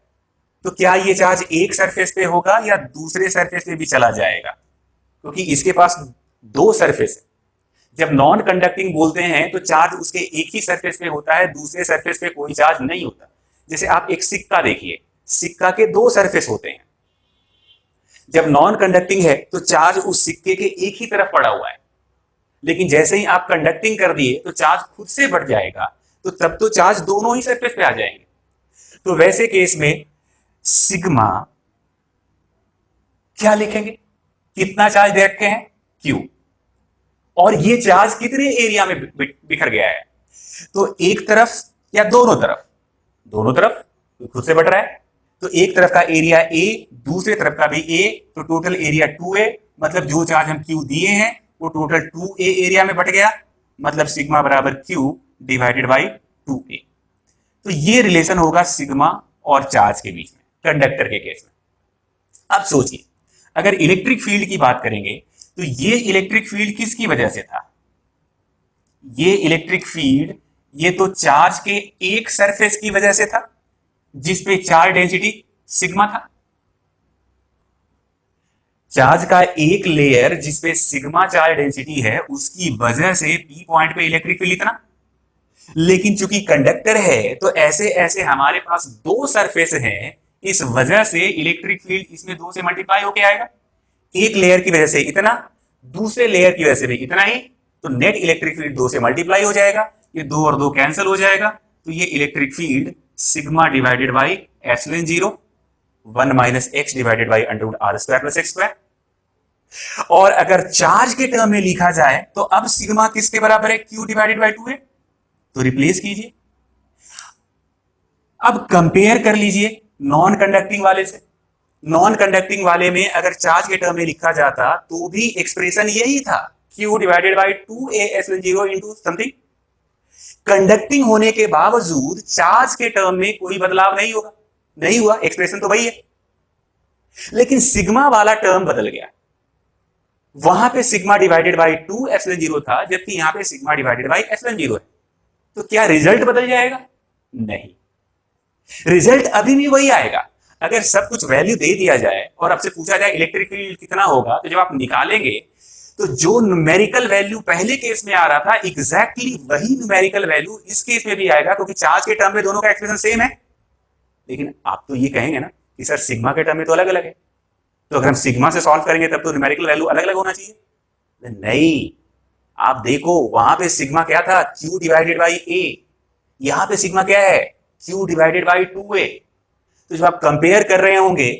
तो क्या ये चार्ज एक सरफेस पे होगा या दूसरे सरफेस पे भी चला जाएगा? क्योंकि इसके पास दो सरफेस है। जब नॉन कंडक्टिंग बोलते हैं तो चार्ज उसके एक ही सरफेस पे होता है, दूसरे सरफेस पे कोई चार्ज नहीं होता। जैसे आप एक सिक्का देखिए, सिक्का के दो सरफेस होते हैं। जब नॉन कंडक्टिंग है तो चार्ज उस सिक्के के एक ही तरफ पड़ा हुआ है, लेकिन जैसे ही आप कंडक्टिंग कर दिए तो चार्ज खुद से बढ़ जाएगा, तो तब तो चार्ज दोनों ही सरफेस पे आ जाएंगे। तो वैसे केस में सिग्मा क्या लिखेंगे? कितना चार्ज दे रखे हैं? क्यू। और ये चार्ज कितने एरिया में बिखर गया है? तो एक तरफ या दोनों तरफ? दोनों तरफ, खुद से बढ़ रहा है। तो एक तरफ का एरिया ए, दूसरे तरफ का भी ए, तो टोटल एरिया 2a, मतलब जो चार्ज हम क्यू दिए हैं वो टोटल 2a एरिया में बट गया, मतलब सिग्मा बराबर क्यू डिवाइडेड बाई 2a। तो ये रिलेशन होगा सिग्मा और चार्ज के बीच में कंडक्टर के केस में। अब सोचिए, अगर इलेक्ट्रिक फील्ड की बात करेंगे तो ये इलेक्ट्रिक फील्ड किसकी वजह से था? ये इलेक्ट्रिक फील्ड ये तो चार्ज के एक सरफेस की वजह से था, जिसपे चार्ज डेंसिटी सिग्मा था। चार्ज का एक लेयर जिसपे सिग्मा चार्ज डेंसिटी है, उसकी वजह से पी पॉइंट पे इलेक्ट्रिक फील्ड इतना। लेकिन चूंकि कंडक्टर है तो ऐसे ऐसे हमारे पास दो सरफेस हैं, इस वजह से इलेक्ट्रिक फील्ड इसमें दो से मल्टीप्लाई होके आएगा। एक लेयर की वजह से इतना, दूसरे लेयर की वजह से भी इतना ही, तो नेट इलेक्ट्रिक फील्ड दो से मल्टीप्लाई हो जाएगा, ये दो और दो कैंसिल हो जाएगा, तो ये electric field sigma divided by epsilon 0 1 minus X divided by under R square plus X square. और अगर चार्ज के टर्म में लिखा जाए तो अब सिग्मा किसके बराबर है? क्यू डिवाइडेड बाई 2 है। तो रिप्लेस कीजिए। अब कंपेयर कर लीजिए नॉन कंडक्टिंग वाले से। नॉन कंडक्टिंग वाले में अगर चार्ज के टर्म में लिखा जाता तो भी एक्सप्रेशन यही था, Q divided by 2a epsilon 0 into something. Conducting होने के बावजूद चार्ज के टर्म में कोई बदलाव नहीं होगा, नहीं हुआ, एक्सप्रेशन तो वही है। लेकिन सिग्मा वाला टर्म बदल गया, वहां पे सिग्मा डिवाइडेड बाई 2 एप्सिलॉन 0 था, जबकि यहां पे सिग्मा डिवाइडेड बाई एप्सिलॉन 0 है। तो क्या रिजल्ट बदल जाएगा? नहीं, रिजल्ट अभी भी वही आएगा। अगर सब कुछ वैल्यू दे दिया जाए और आपसे पूछा जाए इलेक्ट्रिक फील्ड कितना होगा, तो जब आप निकालेंगे तो जो न्यूमेरिकल वैल्यू पहले केस में आ रहा था, एग्जैक्टली वही न्यूमेरिकल वैल्यू इस केस में भी आएगा, क्योंकि चार्ज के टर्म में दोनों का एक्सप्रेशन सेम है। लेकिन आप तो ये कहेंगे ना कि सर सिग्मा के टर्म में तो अलग अलग है, तो अगर हम सिग्मा से सॉल्व करेंगे तब तो न्यूमेरिकल वैल्यू अलग अलग होना चाहिए। नहीं, आप देखो वहां पे सिग्मा क्या था? क्यू डिवाइडेड बाई ए। यहां पे सिग्मा क्या है? Q divided by 2a। तो जब आप कंपेयर कर रहे होंगे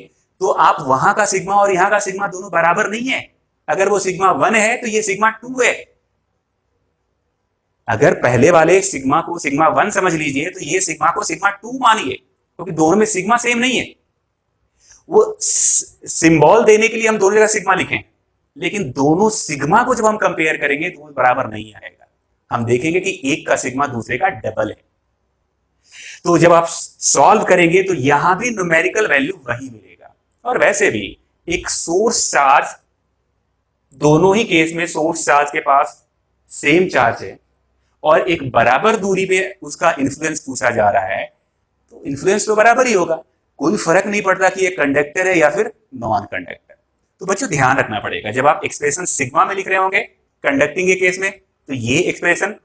तो आप वहां का सिग्मा और यहां का सिग्मा दोनों बराबर नहीं है। अगर वो सिग्मा 1 है तो ये सिग्मा 2 है। अगर पहले वाले सिग्मा को सिग्मा 1 समझ लीजिए तो ये सिग्मा को सिग्मा 2 मानिए, क्योंकि दोनों में सिग्मा सेम नहीं है। वो सिंबल देने के लिए हम दोनों जगह सिग्मा लिखें, लेकिन दोनों सिग्मा को जब हम कंपेयर करेंगे तो वो बराबर नहीं आएगा। हम देखेंगे कि एक का सिग्मा दूसरे का डबल है। तो जब आप सॉल्व करेंगे तो यहां भी न्यूमेरिकल वैल्यू वही मिलेगा। और वैसे भी एक सोर्स चार्ज, दोनों ही केस में सोर्स चार्ज के पास सेम चार्ज है और एक बराबर दूरी पे उसका इन्फ्लुएंस पूछा जा रहा है, तो इन्फ्लुएंस तो बराबर ही होगा। कोई फर्क नहीं पड़ता कि ये कंडक्टर है या फिर नॉन कंडक्टर। तो बच्चों ध्यान रखना पड़ेगा, जब आप एक्सप्रेशन सिग्मा में लिख रहे होंगे कंडक्टिंग के केस में, तो ये एक्सप्रेशन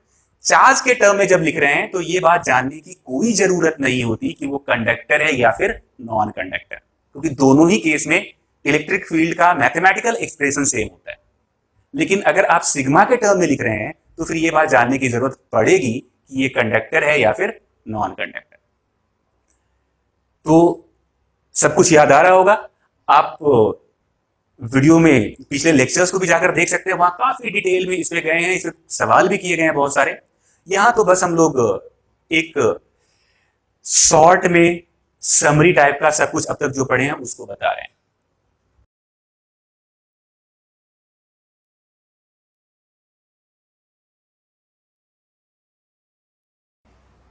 चार्ज के टर्म में जब लिख रहे हैं तो ये बात जानने की कोई जरूरत नहीं होती कि वो कंडक्टर है या फिर नॉन कंडक्टर, क्योंकि दोनों ही केस में इलेक्ट्रिक फील्ड का मैथमेटिकल एक्सप्रेशन सेम होता है। लेकिन अगर आप सिग्मा के टर्म में लिख रहे हैं तो फिर ये बात जानने की जरूरत पड़ेगी कि ये कंडक्टर है या फिर नॉन कंडक्टर। तो सब कुछ याद आ रहा होगा। आप वीडियो में पिछले लेक्चर्स को भी जाकर देख सकते हैं, वहां काफी डिटेल में इसमें गए हैं, इसमें सवाल भी किए गए हैं बहुत सारे। यहां तो बस हम लोग एक शॉर्ट में समरी टाइप का सब कुछ अब तक जो पढ़े हैं उसको बता रहे हैं।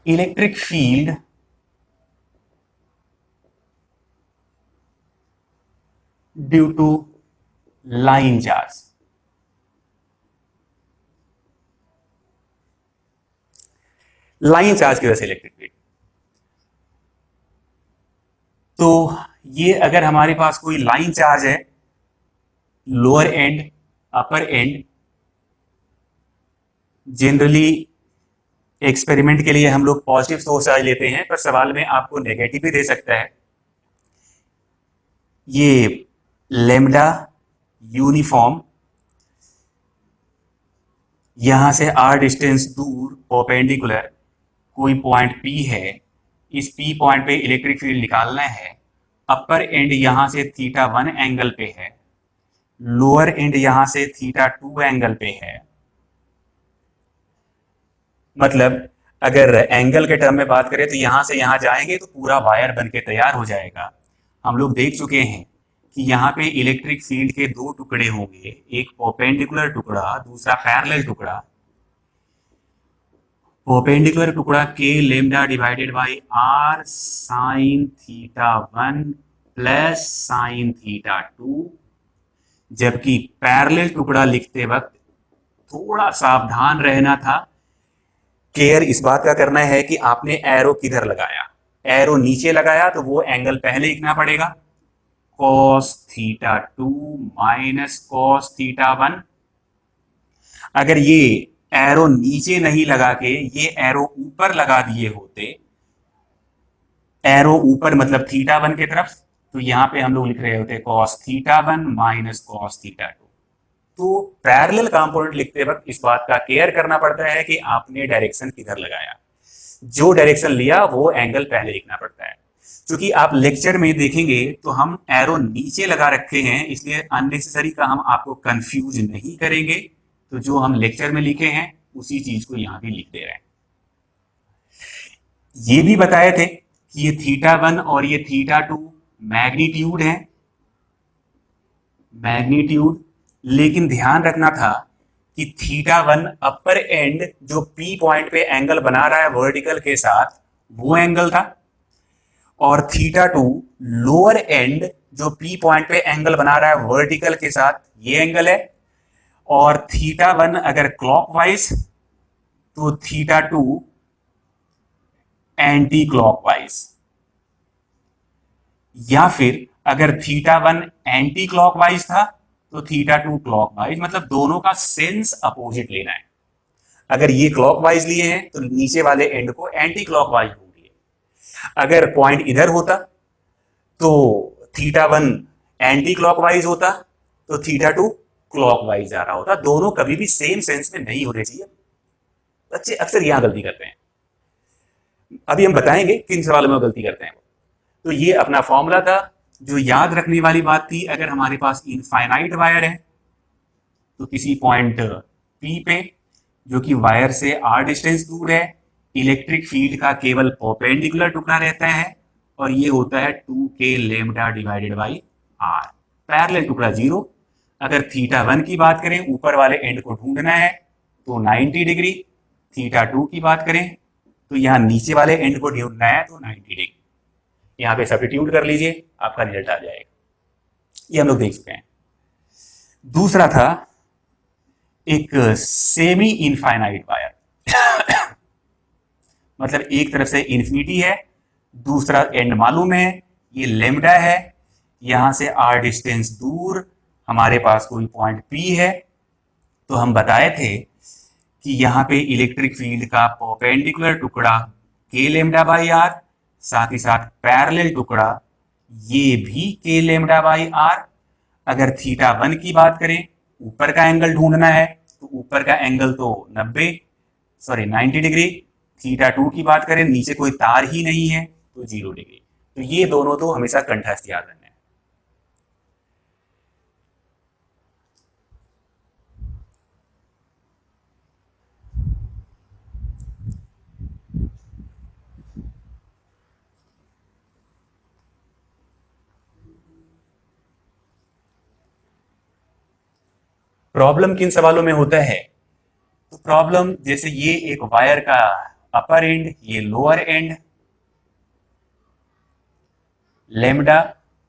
Electric field due to line charge. Line charge की वजह से इलेक्ट्रिक फील्ड, तो ये अगर हमारे पास कोई लाइन चार्ज है, lower and upper and, generally experiment के लिए हम लोग पॉजिटिव सोर्स चार्ज लेते हैं, पर सवाल में आपको नेगेटिव भी दे सकता है। ये लेमडा यूनिफॉर्म, यहां से आर डिस्टेंस दूर परपेंडिकुलर कोई पॉइंट पी है, इस पी पॉइंट पे इलेक्ट्रिक फील्ड निकालना है। अपर एंड यहां से θ1 एंगल पे है, लोअर एंड यहां से θ2 एंगल पे है। मतलब अगर एंगल के टर्म में बात करें तो यहां से यहां जाएंगे तो पूरा वायर बन के तैयार हो जाएगा। हम लोग देख चुके हैं कि यहाँ पे इलेक्ट्रिक फील्ड के दो टुकड़े होंगे, एक परपेंडिकुलर टुकड़ा, दूसरा पैरेलल टुकड़ा। परपेंडिकुलर टुकड़ा k lambda divided by r sine θ1 plus sine θ2, जबकि पैरेलल टुकड़ा लिखते वक्त थोड़ा सावधान रहना था। केयर इस बात का करना है कि आपने एरो किधर लगाया। एरो नीचे लगाया तो वो एंगल पहले लिखना पड़ेगा, cos θ2 माइनस cos θ1। अगर ये एरो नीचे नहीं लगा के ये एरो ऊपर लगा दिए होते, एरो ऊपर मतलब θ1 की तरफ, तो यहां पे हम लोग लिख रहे होते cos θ1 माइनस cos θ2। तो पैरेलल कंपोनेंट लिखते वक्त इस बात का केयर करना पड़ता है कि आपने डायरेक्शन किधर लगाया। जो डायरेक्शन लिया वो एंगल पहले लिखना पड़ता है। क्योंकि आप लेक्चर में देखेंगे तो हम एरो नीचे लगा रखे हैं, इसलिए अननेसेसरी का हम आपको कंफ्यूज नहीं करेंगे। तो जो हम लेक्चर में लिखे हैं उसी चीज को यहां भी लिख दे रहे हैं। ये भी बताए थे कि ये θ1 और ये θ2 मैग्नीट्यूड है, मैग्नीट्यूड। लेकिन ध्यान रखना था कि θ1 अपर एंड जो P पॉइंट पे एंगल बना रहा है वर्टिकल के साथ वो एंगल था, और θ2 लोअर एंड जो P पॉइंट पे एंगल बना रहा है वर्टिकल के साथ ये एंगल है। और θ1 अगर क्लॉकवाइज तो θ2 एंटी क्लॉकवाइज, या फिर अगर θ1 एंटी क्लॉकवाइज था तो θ2 क्लॉकवाइज, मतलब दोनों का सेंस अपोजिट लेना है। अगर ये क्लॉकवाइज लिए हैं तो नीचे वाले एंड को एंटी क्लॉकवाइज ढूंढिए। अगर पॉइंट इधर होता तो θ1 एंटी क्लॉकवाइज होता तो θ2 क्लॉकवाइज आ रहा होता। दोनों कभी भी सेम सेंस में नहीं होने चाहिए। बच्चे अक्सर यहां गलती करते हैं, अभी हम बताएंगे किन सवालों में गलती करते हैं। तो ये अपना फॉर्मूला था जो याद रखने वाली बात थी। अगर हमारे पास इनफाइनाइट वायर है तो किसी पॉइंट P पे, जो कि वायर से r डिस्टेंस दूर है, इलेक्ट्रिक फील्ड का केवल परपेंडिकुलर टुकड़ा रहता है और ये होता है 2k lambda divided by r। Parallel टुकड़ा 0। अगर θ1 की बात करें, ऊपर वाले एंड को ढूंढना है तो 90 डिग्री। θ2 की बात करें तो यहाँ नीचे वाले एंड को ढूंढना है तो 90 डिग्री। यहाँ पे सब्स्टिट्यूट कर लीजिए, आपका रिजल्ट आ जाएगा। ये हम लोग देख चुके हैं। दूसरा था एक सेमी इनफाइनाइट वायर मतलब एक तरफ से इन्फिनिटी है, दूसरा एंड मालूम है, ये लेमडा है, यहां से r डिस्टेंस दूर हमारे पास कोई पॉइंट P है। तो हम बताए थे कि यहाँ पे इलेक्ट्रिक फील्ड का परपेंडिकुलर टुकड़ा के लेमडा बाई आर, साथ ही साथ पैरेलल टुकड़ा ये भी के लेमडा बाई आर। अगर थीटा 1 की बात करें, ऊपर का एंगल ढूंढना है तो ऊपर का एंगल तो 90 डिग्री। थीटा 2 की बात करें, नीचे कोई तार ही नहीं है तो 0 डिग्री। तो ये दोनों तो हमेशा कंठस्थ याद रखना है। प्रॉब्लम किन सवालों में होता है? तो प्रॉब्लम जैसे ये एक वायर का अपर एंड, ये lower and, lambda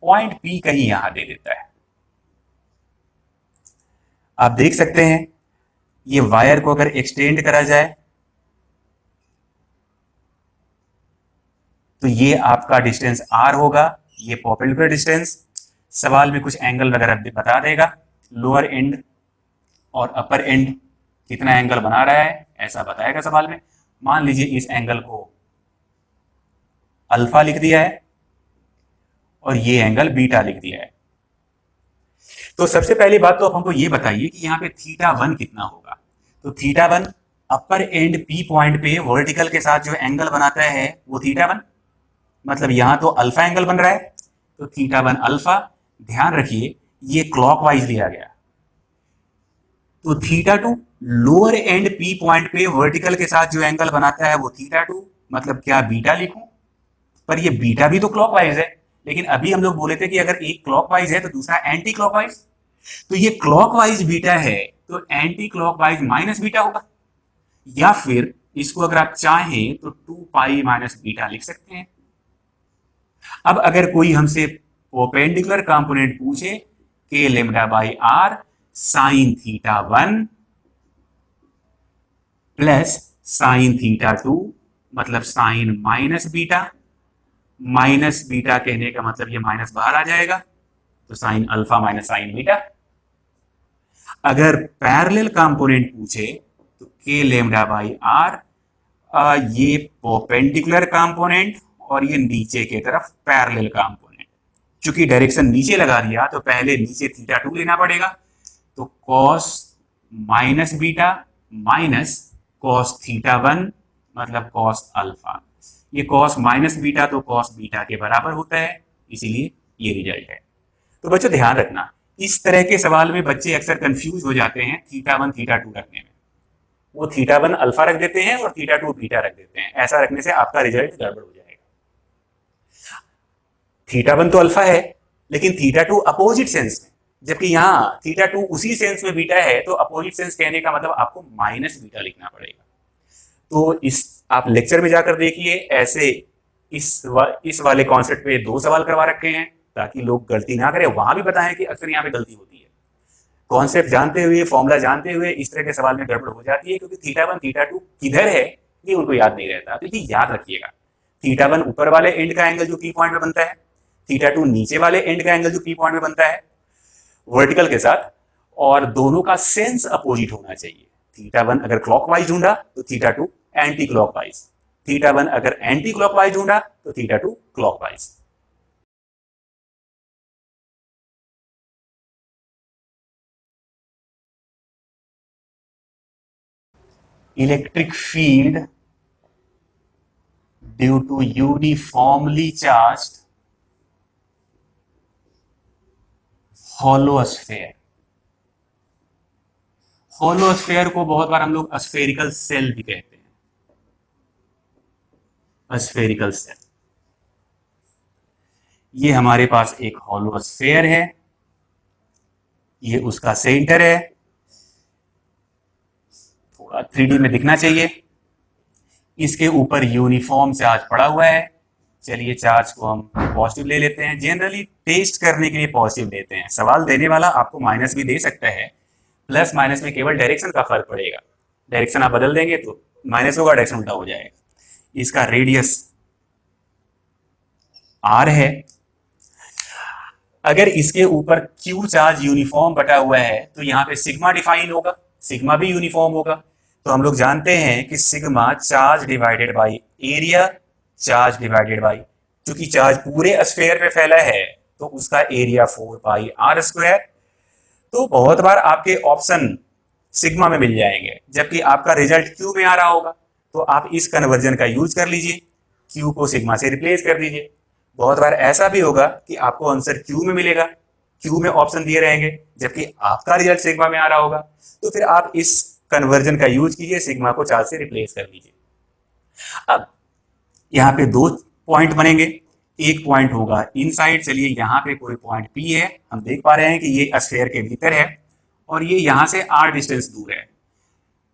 point P कहीं यहां दे देता है। आप देख सकते हैं ये वायर को अगर एक्सटेंड करा जाए तो ये आपका डिस्टेंस आर होगा, ये परपेंडिकुलर डिस्टेंस। सवाल में कुछ एंगल वगैरह बता देगा, लोअर एंड और अपर एंड कितना एंगल बना रहा है ऐसा बताएगा सवाल में। मान लीजिए इस एंगल को अल्फा लिख दिया है और ये एंगल बीटा लिख दिया है। तो सबसे पहली बात तो हमको ये बताइए कि यहाँ पे थीटा 1 कितना होगा। तो theta 1 upper and P point पे वर्टिकल के साथ जो एंगल बनाता है वो थीटा 1, मतलब यहां तो अल्फा एंगल बन रहा है तो थीटा 1 अल्फा। ध्यान रखिए ये क्लॉकवाइज लिया गया, तो theta 2 lower and P point पे वर्टिकल के साथ जो एंगल बनाता है वो थीटा 2, मतलब क्या बीटा लिखूं? पर ये बीटा भी तो क्लॉकवाइज है, लेकिन अभी हम लोग बोले थे कि अगर एक क्लॉकवाइज है तो दूसरा एंटी क्लॉकवाइज। तो ये क्लॉकवाइज बीटा है तो एंटी क्लॉकवाइज माइनस बीटा होगा, या फिर इसको अगर आप चाहें तो 2 पाई माइनस बीटा लिख सकते हैं। अब अगर कोई हमसे परपेंडिकुलर कंपोनेंट पूछे K lambda by R sine theta 1 plus sine theta 2, मतलब sine minus beta. Minus beta कहने का मतलब ये माइनस बाहर आ जाएगा, तो sine alpha minus sine beta. अगर पैरेलल कंपोनेंट पूछे तो के लेमडा बाई आर, ये परपेंडिकुलर कंपोनेंट और ये नीचे की तरफ पैरेलल कंपोनेंट। चूंकि डायरेक्शन नीचे लगा दिया तो पहले नीचे थीटा 2 लेना पड़ेगा, तो cos minus beta minus cos theta 1 मतलब कॉस अल्फा। ये कॉस माइनस बीटा तो कॉस बीटा के बराबर होता है, इसीलिए ये रिजल्ट है। तो बच्चों ध्यान रखना, इस तरह के सवाल में बच्चे अक्सर कंफ्यूज हो जाते हैं थीटा 1 थीटा 2 रखने में। वो थीटा 1 अल्फा रख देते हैं और थीटा 2 बीटा रख देते हैं। ऐसा रखने से आपका रिजल्ट गड़बड़ हो जाएगा। थीटा 1 तो अल्फा है लेकिन थीटा 2 अपोजिट सेंस में, जबकि यहां थीटा 2 उसी सेंस में बीटा है, तो अपोजिट सेंस कहने का मतलब आपको माइनस बीटा लिखना पड़ेगा। तो इस आप लेक्चर में जाकर देखिए, ऐसे इस वाले कॉन्सेप्ट पे 2 सवाल करवा रखे हैं ताकि लोग गलती ना करें। वहां भी बताएं कि अक्सर यहाँ पे गलती होती है, कॉन्सेप्ट जानते हुए, फॉर्मूला जानते हुए इस तरह के सवाल में गड़बड़ हो जाती है, क्योंकि थीटा 1 थीटा 2 किधर है ये उनको याद नहीं रहता। तो ये याद रखिएगा, थीटा 1 ऊपर वाले एंड का एंगल जो पी पॉइंट में बनता है, थीटा 2 नीचे वाले एंड का एंगल जो पी पॉइंट में बनता है वर्टिकल के साथ, और दोनों का सेंस अपोजिट होना चाहिए। थीटा 1 अगर क्लॉकवाइज ढूंढा तो थीटा 2 एंटी क्लॉकवाइज, थीटा 1 अगर एंटी क्लॉकवाइज ढूंढा तो theta 2 clockwise. Electric field due to uniformly charged hollow sphere. Hollow sphere को बहुत बार हम लोग स्फेरिकल सेल भी कहते हैं, स्फेरिकल सेल। ये हमारे पास एक होलो स्फेयर है, ये उसका सेंटर है, थोड़ा 3D में दिखना चाहिए। इसके ऊपर यूनिफॉर्म चार्ज पड़ा हुआ है। चलिए चार्ज को हम पॉजिटिव ले लेते हैं, जनरली टेस्ट करने के लिए पॉजिटिव लेते हैं। सवाल देने वाला आपको माइनस भी दे सकता है, प्लस माइनस में केवल डायरेक्शन का फर्क पड़ेगा। डायरेक्शन आप बदल देंगे तो माइनस होगा, डायरेक्शन उल्टा हो जाएगा। इसका रेडियस आर है। अगर इसके ऊपर क्यू चार्ज यूनिफॉर्म बटा हुआ है तो यहाँ पे सिग्मा डिफाइन होगा, सिग्मा भी यूनिफॉर्म होगा। तो हम लोग जानते हैं कि sigma charge divided by area charge divided by, क्योंकि चार्ज पूरे स्फीयर पे फैला है तो उसका एरिया 4πr²। तो बहुत बार आपके ऑप्शन सिग्मा में मिल जाएंगे जबकि आपका रिजल्ट क्यू में आ रहा होगा, तो आप इस कन्वर्जन का यूज कर लीजिए, क्यू को सिग्मा से रिप्लेस कर दीजिए। बहुत बार ऐसा भी होगा कि आपको आंसर क्यू में मिलेगा, क्यू में ऑप्शन दिए रहेंगे जबकि आपका रिजल्ट सिग्मा में आ रहा होगा, तो फिर आप इस कन्वर्जन का यूज कीजिए, सिग्मा को चार्ज से रिप्लेस कर लीजिए। अब यहाँ पे दो पॉइंट बनेंगे, एक पॉइंट होगा इनसाइड। चलिए यहाँ पे कोई पॉइंट पी है, हम देख पा रहे हैं कि ये स्फीयर के भीतर है और ये यहाँ से r डिस्टेंस दूर है।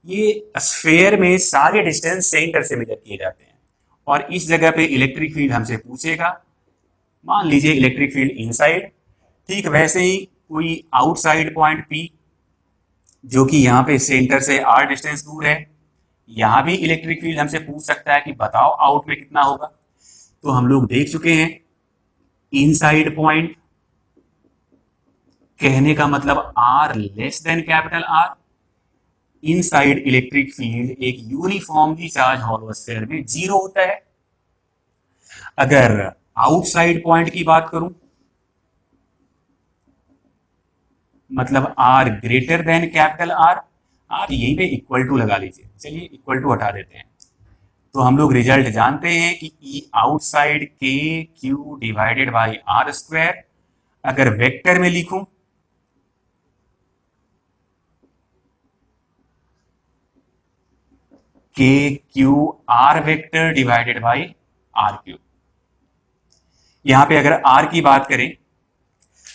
ये स्फीयर में सारे डिस्टेंस सेंटर से मेजर किए जाते हैं और इस जगह पे इलेक्ट्रिक फील्ड हमसे पूछेगा, मान लीजिए इलेक्ट्रिक फील्ड इनसाइड। ठीक वैसे ही कोई आउटसाइड पॉइंट P जो कि यहाँ पे सेंटर से r डिस्टेंस दूर है, यहाँ भी इलेक्ट्रिक फील्ड हमसे पूछ सकता है कि बताओ आउट में कितना होगा। तो हम लोग देख चुके हैं इनसाइड पॉइंट कहने का मतलब r less than capital R। Inside electric field एक यूनिफॉर्मली चार्ज हॉलो स्फीयर में 0 होता है। अगर आउटसाइड पॉइंट की बात करूं मतलब r greater than capital R, आप यहीं पे इक्वल टू लगा लीजिए। चलिए इक्वल टू हटा देते हैं, तो हम लोग रिजल्ट जानते हैं कि E आउटसाइड के क्यू डिवाइडेड बाई r²। अगर वेक्टर में लिखूं के Q R vector divided by r³। यहां पे अगर r की बात करें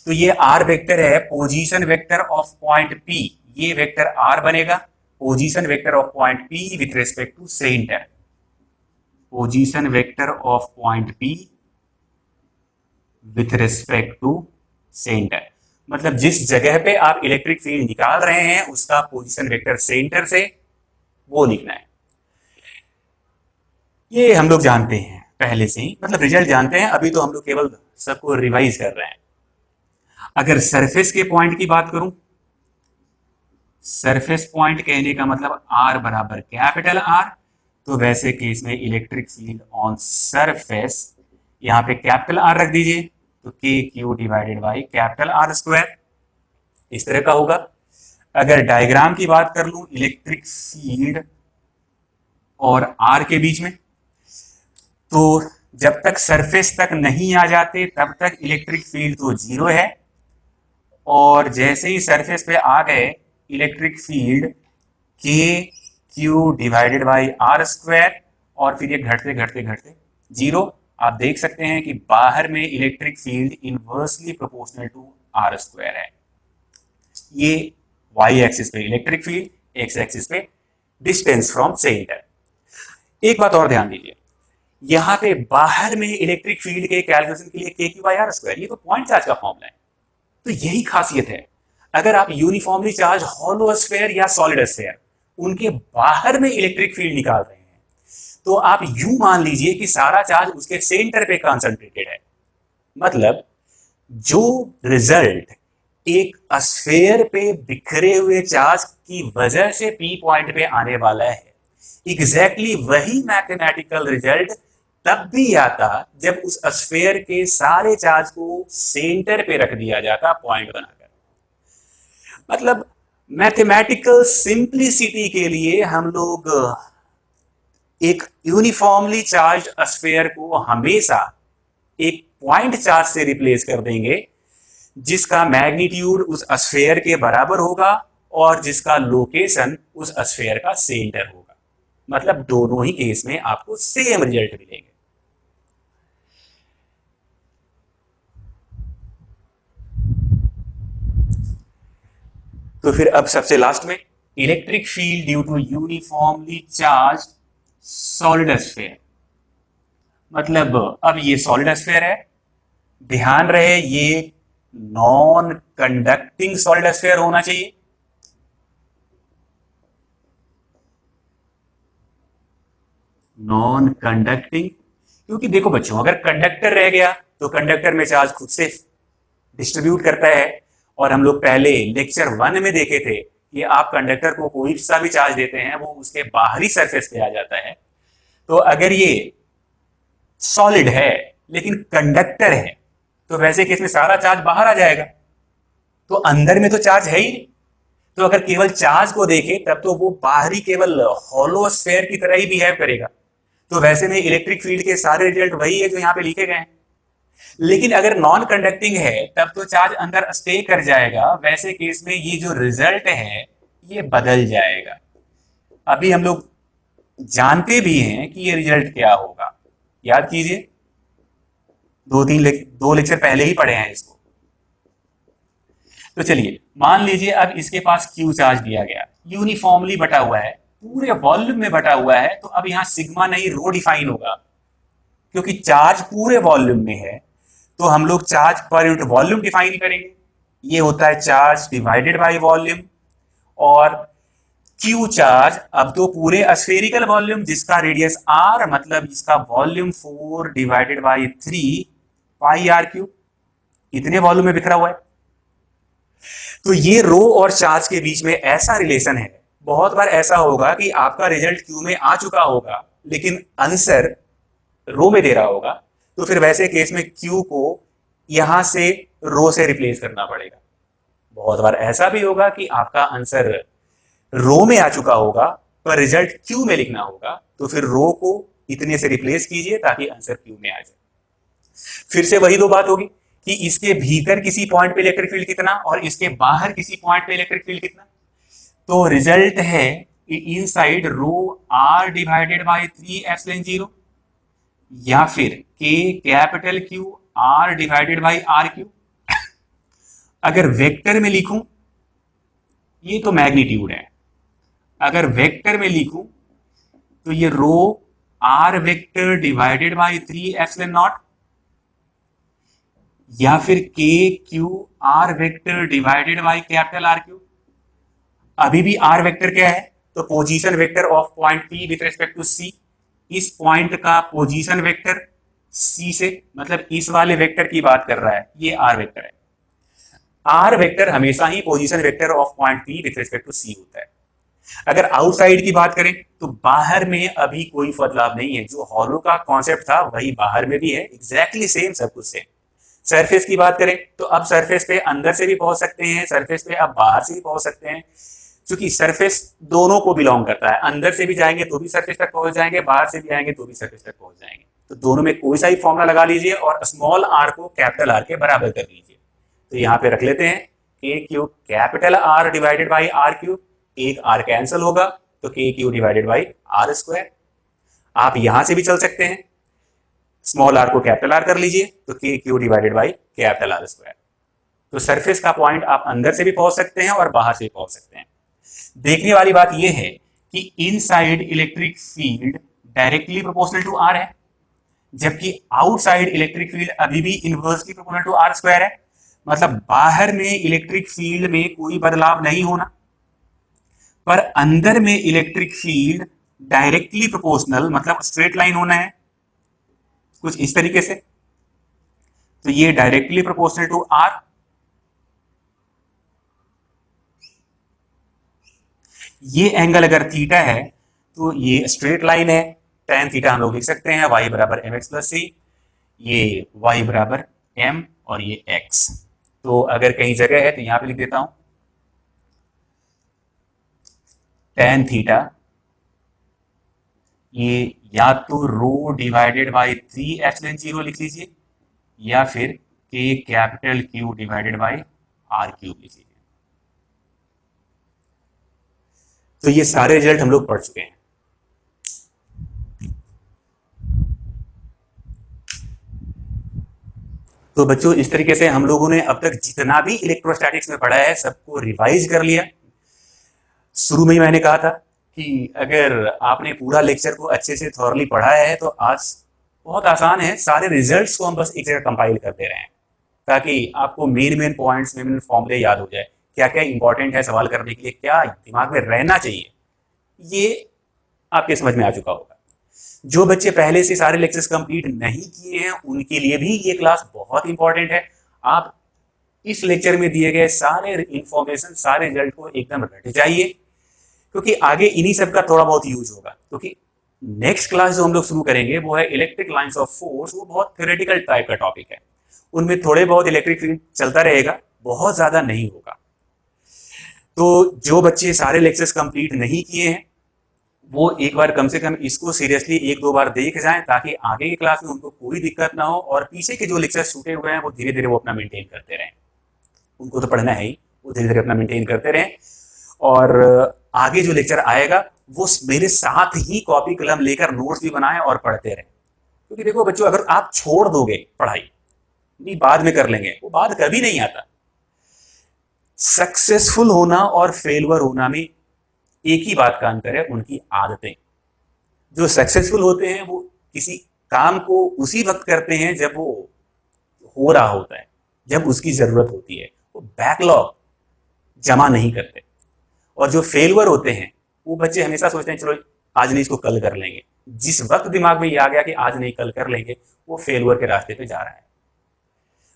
तो ये r वेक्टर है position vector of point P, ये वेक्टर r बनेगा position vector of point P with respect to centre. Position vector of point P with respect to centre, मतलब जिस जगह पे आप इलेक्ट्रिक फील्ड निकाल रहे हैं उसका पोजीशन वेक्टर सेंटर से वो लिखना है। ये हम लोग जानते हैं पहले से ही, मतलब रिजल्ट जानते हैं, अभी तो हम लोग केवल सबको रिवाइज कर रहे हैं। अगर सरफेस के पॉइंट की बात करूं, सरफेस पॉइंट कहने का मतलब r बराबर कैपिटल R, तो वैसे केस में इलेक्ट्रिक फील्ड ऑन सरफेस यहां पे कैपिटल R रख दीजिए, तो के Q divided by capital R², इस तरह का होगा। अगर डायग्राम की बात कर लूं इलेक्ट्रिक फील्ड और R के बीच में, तो जब तक सरफेस तक नहीं आ जाते तब तक इलेक्ट्रिक फील्ड तो 0 है, और जैसे ही सरफेस पे आ गए इलेक्ट्रिक फील्ड के क्यू डिवाइडेड बाई r², और फिर ये घटते घटते घटते 0। आप देख सकते हैं कि बाहर में electric field inversely proportional to r² है। ये y एक्सिस पे इलेक्ट्रिक फील्ड, x एक्सिस पे डिस्टेंस फ्रॉम सेंटर। एक बात और ध्यान दीजिए, यहां पे बाहर में इलेक्ट्रिक फील्ड के कैलकुलेशन के लिए के क्यू बाई r², ये तो पॉइंट चार्ज का फॉर्मूला है। तो यही खासियत है, अगर आप यूनिफॉर्मली चार्ज हॉलो स्फीयर या सॉलिड स्फीयर उनके बाहर में इलेक्ट्रिक फील्ड निकाल रहे हैं तो आप यूं मान लीजिए कि सारा चार्ज उसके सेंटर पे कंसंट्रेटेड है। मतलब जो रिजल्ट एक स्फीयर पे बिखरे हुए चार्ज की वजह से पी पॉइंट पे आने वाला है, एग्जैक्टली वही मैथमेटिकल रिजल्ट तब भी आता जब उस स्फीयर के सारे चार्ज को सेंटर पे रख दिया जाता पॉइंट बनाकर। मतलब मैथमेटिकल सिंप्लिसिटी के लिए हम लोग एक यूनिफॉर्मली चार्ज स्फीयर को हमेशा एक पॉइंट चार्ज से रिप्लेस कर देंगे जिसका मैग्नीट्यूड उस स्फीयर के बराबर होगा और जिसका लोकेशन उस स्फीयर का सेंटर होगा। मतलब दोनों ही केस में आपको सेम रिजल्ट मिलेंगे। तो फिर अब सबसे लास्ट में electric field due to uniformly charge solid sphere, मतलब अब ये सॉलिड स्फीयर है, ध्यान रहे ये नॉन कंडक्टिंग सॉलिड स्फीयर होना चाहिए। नॉन कंडक्टिंग, क्योंकि देखो बच्चों अगर कंडक्टर रह गया तो कंडक्टर में चार्ज खुद से डिस्ट्रीब्यूट करता है, और हम लोग पहले लेक्चर 1 में देखे थे कि आप कंडक्टर को कोई सा भी चार्ज देते हैं वो उसके बाहरी सरफेस पे आ जाता है। तो अगर ये सॉलिड है लेकिन कंडक्टर है तो वैसे केस में सारा चार्ज बाहर आ जाएगा, तो अंदर में तो चार्ज है ही नहीं। तो अगर केवल चार्ज को देखें तब तो वो बाहरी केवल हॉलो स्फीयर की तरह ही बिहेव करेगा। तो वैसे में इलेक्ट्रिक फील्ड के सारे रिजल्ट वही है जो यहाँ पे लिखे गए हैं। लेकिन अगर नॉन कंडक्टिंग है तब तो चार्ज अंदर स्टे कर जाएगा, वैसे केस में ये जो रिजल्ट है ये बदल जाएगा। अभी हम लोग जानते भी हैं कि ये रिजल्ट क्या होगा, याद कीजिए, दो लेक्चर पहले ही पढ़े हैं इसको। तो चलिए मान लीजिए अब इसके पास Q चार्ज दिया गया, यूनिफॉर्मली बटा हुआ है, पूरे वॉल्यूम में बटा हुआ है। तो अब यहां सिग्मा नहीं रो डिफाइन होगा, क्योंकि चार्ज पूरे वॉल्यूम में है। तो हम लोग charge per unit volume define करेंगे, ये होता है चार्ज डिवाइडेड बाय वॉल्यूम। और Q चार्ज अब तो पूरे स्फेरिकल वॉल्यूम जिसका रेडियस r, मतलब इसका volume 4 divided by 3 pi R cube, इतने वॉल्यूम में बिखरा हुआ है। तो ये रो और चार्ज के बीच में ऐसा रिलेशन है। बहुत बार ऐसा होगा कि आपका रिजल्ट क्यू में आ चुका होगा लेकिन आंसर रो में दे रहा होगा, तो फिर वैसे केस में क्यू को यहां से रो से रिप्लेस करना पड़ेगा। बहुत बार ऐसा भी होगा कि आपका आंसर रो में आ चुका होगा पर रिजल्ट क्यू में लिखना होगा, तो फिर रो को इतने से रिप्लेस कीजिए ताकि आंसर क्यू में आ जाए। फिर से वही दो बात होगी कि इसके भीतर किसी पॉइंट पे इलेक्ट्रिक फील्ड कितना और इसके बाहर किसी पॉइंट पे इलेक्ट्रिक फील्ड कितना। तो रिजल्ट है कि inside rho r divided by 3 epsilon 0, या फिर k capital Q r divided by r cube. अगर वेक्टर में लिखूं, ये तो मैग्नीट्यूड है, अगर वेक्टर में लिखूं तो ये rho r vector divided by 3 epsilon naught, या फिर k q r vector divided by capital R cube. अभी भी r वेक्टर क्या है, तो position vector of point P with respect to C। इस पॉइंट का पोजीशन वेक्टर C से, मतलब इस वाले वेक्टर की बात कर रहा है, ये r वेक्टर है। r वेक्टर हमेशा ही position vector of point P with respect to C होता है। अगर आउटसाइड की बात करें तो बाहर में अभी कोई बदलाव नहीं है, जो हॉलो का कॉन्सेप्ट था वही बाहर में भी है, एग्जैक्टली सेम, सब कुछ सेम। सरफेस की बात करें तो अब सरफेस पे अंदर से भी पहुंच सकते हैं, सरफेस पे अब बाहर से भी पहुंच सकते हैं, क्योंकि सरफेस दोनों को बिलोंग करता है। अंदर से भी जाएंगे तो भी सरफेस तक पहुंच जाएंगे, बाहर से भी आएंगे तो भी सरफेस तक पहुंच जाएंगे। तो दोनों में कोई सा ही फॉर्मूला लगा लीजिए और स्मॉल r को कैपिटल R के बराबर कर लीजिए। तो यहाँ पे रख लेते हैं k Q capital R divided by R Q, एक r कैंसिल होगा तो k Q divided by R square. आप यहां से भी चल सकते हैं, स्मॉल r को कैपिटल R कर लीजिए तो k Q divided by capital R square. तो सरफेस का पॉइंट आप अंदर से भी पहुंच सकते हैं और बाहर से भी पहुंच सकते हैं। देखने वाली बात यह है कि inside electric field directly proportional to R है, जबकि आउटसाइड इलेक्ट्रिक फील्ड अभी भी inversely proportional to R square है। मतलब बाहर में इलेक्ट्रिक फील्ड में कोई बदलाव नहीं होना, पर अंदर में इलेक्ट्रिक फील्ड डायरेक्टली प्रोपोर्शनल, मतलब स्ट्रेट लाइन होना है कुछ इस तरीके से। तो ये डायरेक्टली प्रोपोर्शनल टू R, ये एंगल अगर थीटा है तो ये स्ट्रेट लाइन है, tan थीटा हम लोग लिख सकते हैं y बराबर mx प्लस सी, ये y बराबर m और ये x। तो अगर कहीं जगह है तो यहां पे लिख देता हूं tan थीटा, ये या तो रो डिवाइडेड बाय 3 एप्सिलॉन 0 लिख लीजिए, या फिर k capital Q divided by R cube लिखिए। तो ये सारे रिजल्ट हम लोग पढ़ चुके हैं। तो बच्चों इस तरीके से हम लोगों ने अब तक जितना भी इलेक्ट्रोस्टैटिक्स में पढ़ा है सबको रिवाइज कर लिया। शुरू में ही मैंने कहा था कि अगर आपने पूरा लेक्चर को अच्छे से थॉरली पढ़ा है तो आज बहुत आसान है, सारे रिजल्ट्स को हम बस एक जगह कंपाइल कर दे रहे हैं ताकि आपको मेन पॉइंट्स, मेन फॉर्मूले याद हो जाए, क्या क्या इंपॉर्टेंट है सवाल करने के लिए, क्या दिमाग में रहना चाहिए, ये आपके समझ में आ चुका होगा। जो बच्चे पहले से सारे लेक्चर्स कंप्लीट नहीं किए हैं उनके लिए भी ये क्लास बहुत इंपॉर्टेंट है। आप इस लेक्चर में दिए गए सारे इंफॉर्मेशन, सारे रिजल्ट को एकदम रट जाइए, क्योंकि आगे इन्हीं सब का थोड़ा बहुत यूज होगा। क्योंकि नेक्स्ट क्लास जो हम लोग शुरू करेंगे वो है इलेक्ट्रिक लाइंस ऑफ फोर्स। वो बहुत थ्योरेटिकल टाइप का टॉपिक है, उनमें थोड़े बहुत इलेक्ट्रिक फील्ड चलता रहेगा, बहुत ज्यादा नहीं होगा। तो जो बच्चे सारे लेक्चर्स कंप्लीट नहीं किए हैं वो एक बार कम से कम इसको सीरियसली एक दो बार देख जाएं, ताकि आगे की क्लास में उनको कोई दिक्कत ना हो, और पीछे के जो लेक्चर्स छूटे हुए हैं वो धीरे धीरे वो अपना मेंटेन करते रहें। उनको तो पढ़ना है ही, वो धीरे धीरे अपना मेंटेन करते रहें। और आगे जो लेक्चर आएगा वो मेरे साथ ही कॉपी कलम लेकर नोट्स भी बनाएं और पढ़ते रहें। क्योंकि देखो बच्चों, अगर आप छोड़ दोगे पढ़ाई, नहीं बाद में कर लेंगे, वो बाद कभी नहीं आता। सक्सेसफुल होना और फेलवर होना में एक ही बात का अंतर है, उनकी आदतें। जो सक्सेसफुल होते हैं वो किसी काम को उसी वक्त करते हैं जब वो हो रहा होता है, जब उसकी जरूरत होती है। वो बैकलॉग जमा नहीं करते। और जो फेलवर होते हैं वो बच्चे हमेशा सोचते हैं चलो आज नहीं, इसको कल कर लेंगे। जिस वक्त दिमाग में ये आ गया कि आज नहीं कल कर लेंगे, वो फेलवर के रास्ते पे जा रहा है।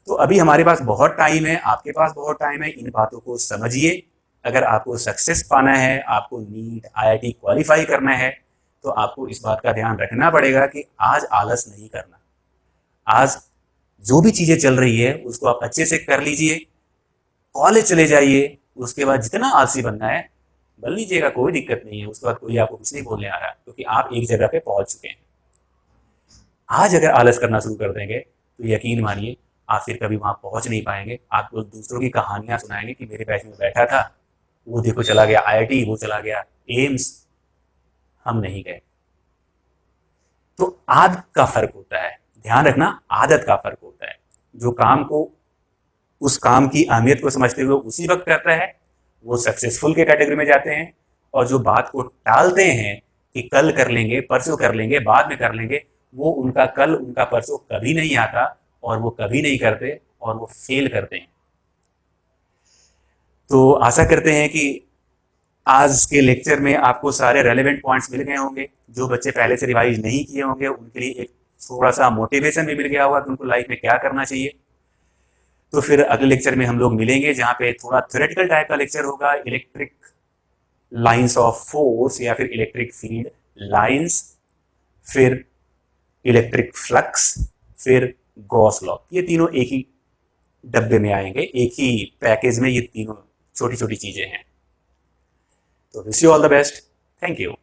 तो अभी हमारे पास बहुत टाइम है, आपके पास बहुत टाइम है, इन बातों को समझिए। अगर आपको सक्सेस पाना है, आपको नीट IIT क्वालिफाई करना है, तो आपको इस बात का ध्यान रखना पड़ेगा कि आज आलस नहीं करना। आज जो भी चीजें चल रही है उसको आप अच्छे से कर लीजिए। कॉलेज चले जाइए, उसके बाद जितना आलसी बनना है बन लीजिएगा, कोई दिक्कत नहीं है। उसके बाद कोई आपको कुछ नहीं बोलने आ रहा, क्योंकि आप एक जगह पे पहुंच चुके हैं। आज अगर आलस करना शुरू कर देंगे तो यकीन मानिए आप फिर कभी वहां पहुंच नहीं पाएंगे। आपको दूसरों की कहानियां सुनाएंगे कि मेरे बैच में बैठा था, वो देखो चला गया IIT, वो चला गया एम्स, हम नहीं गए। तो आदत का फर्क होता है, ध्यान रखना, आदत का फर्क होता है। जो काम को, उस काम की अहमियत को समझते हुए उसी वक्त करता है, वो सक्सेसफुल के कैटेगरी में जाते हैं। और जो बात को टालते हैं कि कल कर लेंगे, परसों कर लेंगे, बाद में कर लेंगे, वो उनका कल, उनका परसों कभी नहीं आता, और वो कभी नहीं करते, और वो फेल करते हैं। तो आशा करते हैं कि आज के लेक्चर में आपको सारे रेलेवेंट पॉइंट्स मिल गए होंगे। जो बच्चे पहले से रिवाइज नहीं किए होंगे उनके लिए एक थोड़ा सा मोटिवेशन भी मिल गया होगा कि उनको लाइफ में क्या करना चाहिए। तो फिर अगले लेक्चर में हम लोग मिलेंगे, जहां पे थोड़ा थ्योरेटिकल टाइप का लेक्चर होगा, इलेक्ट्रिक लाइंस ऑफ फोर्स या फिर इलेक्ट्रिक फील्ड लाइंस, फिर इलेक्ट्रिक फ्लक्स, फिर गॉस लॉ। ये तीनों एक ही डब्बे में आएंगे, एक ही पैकेज में ये तीनों छोटी छोटी चीजें हैं। तो wish you all the best, thank you.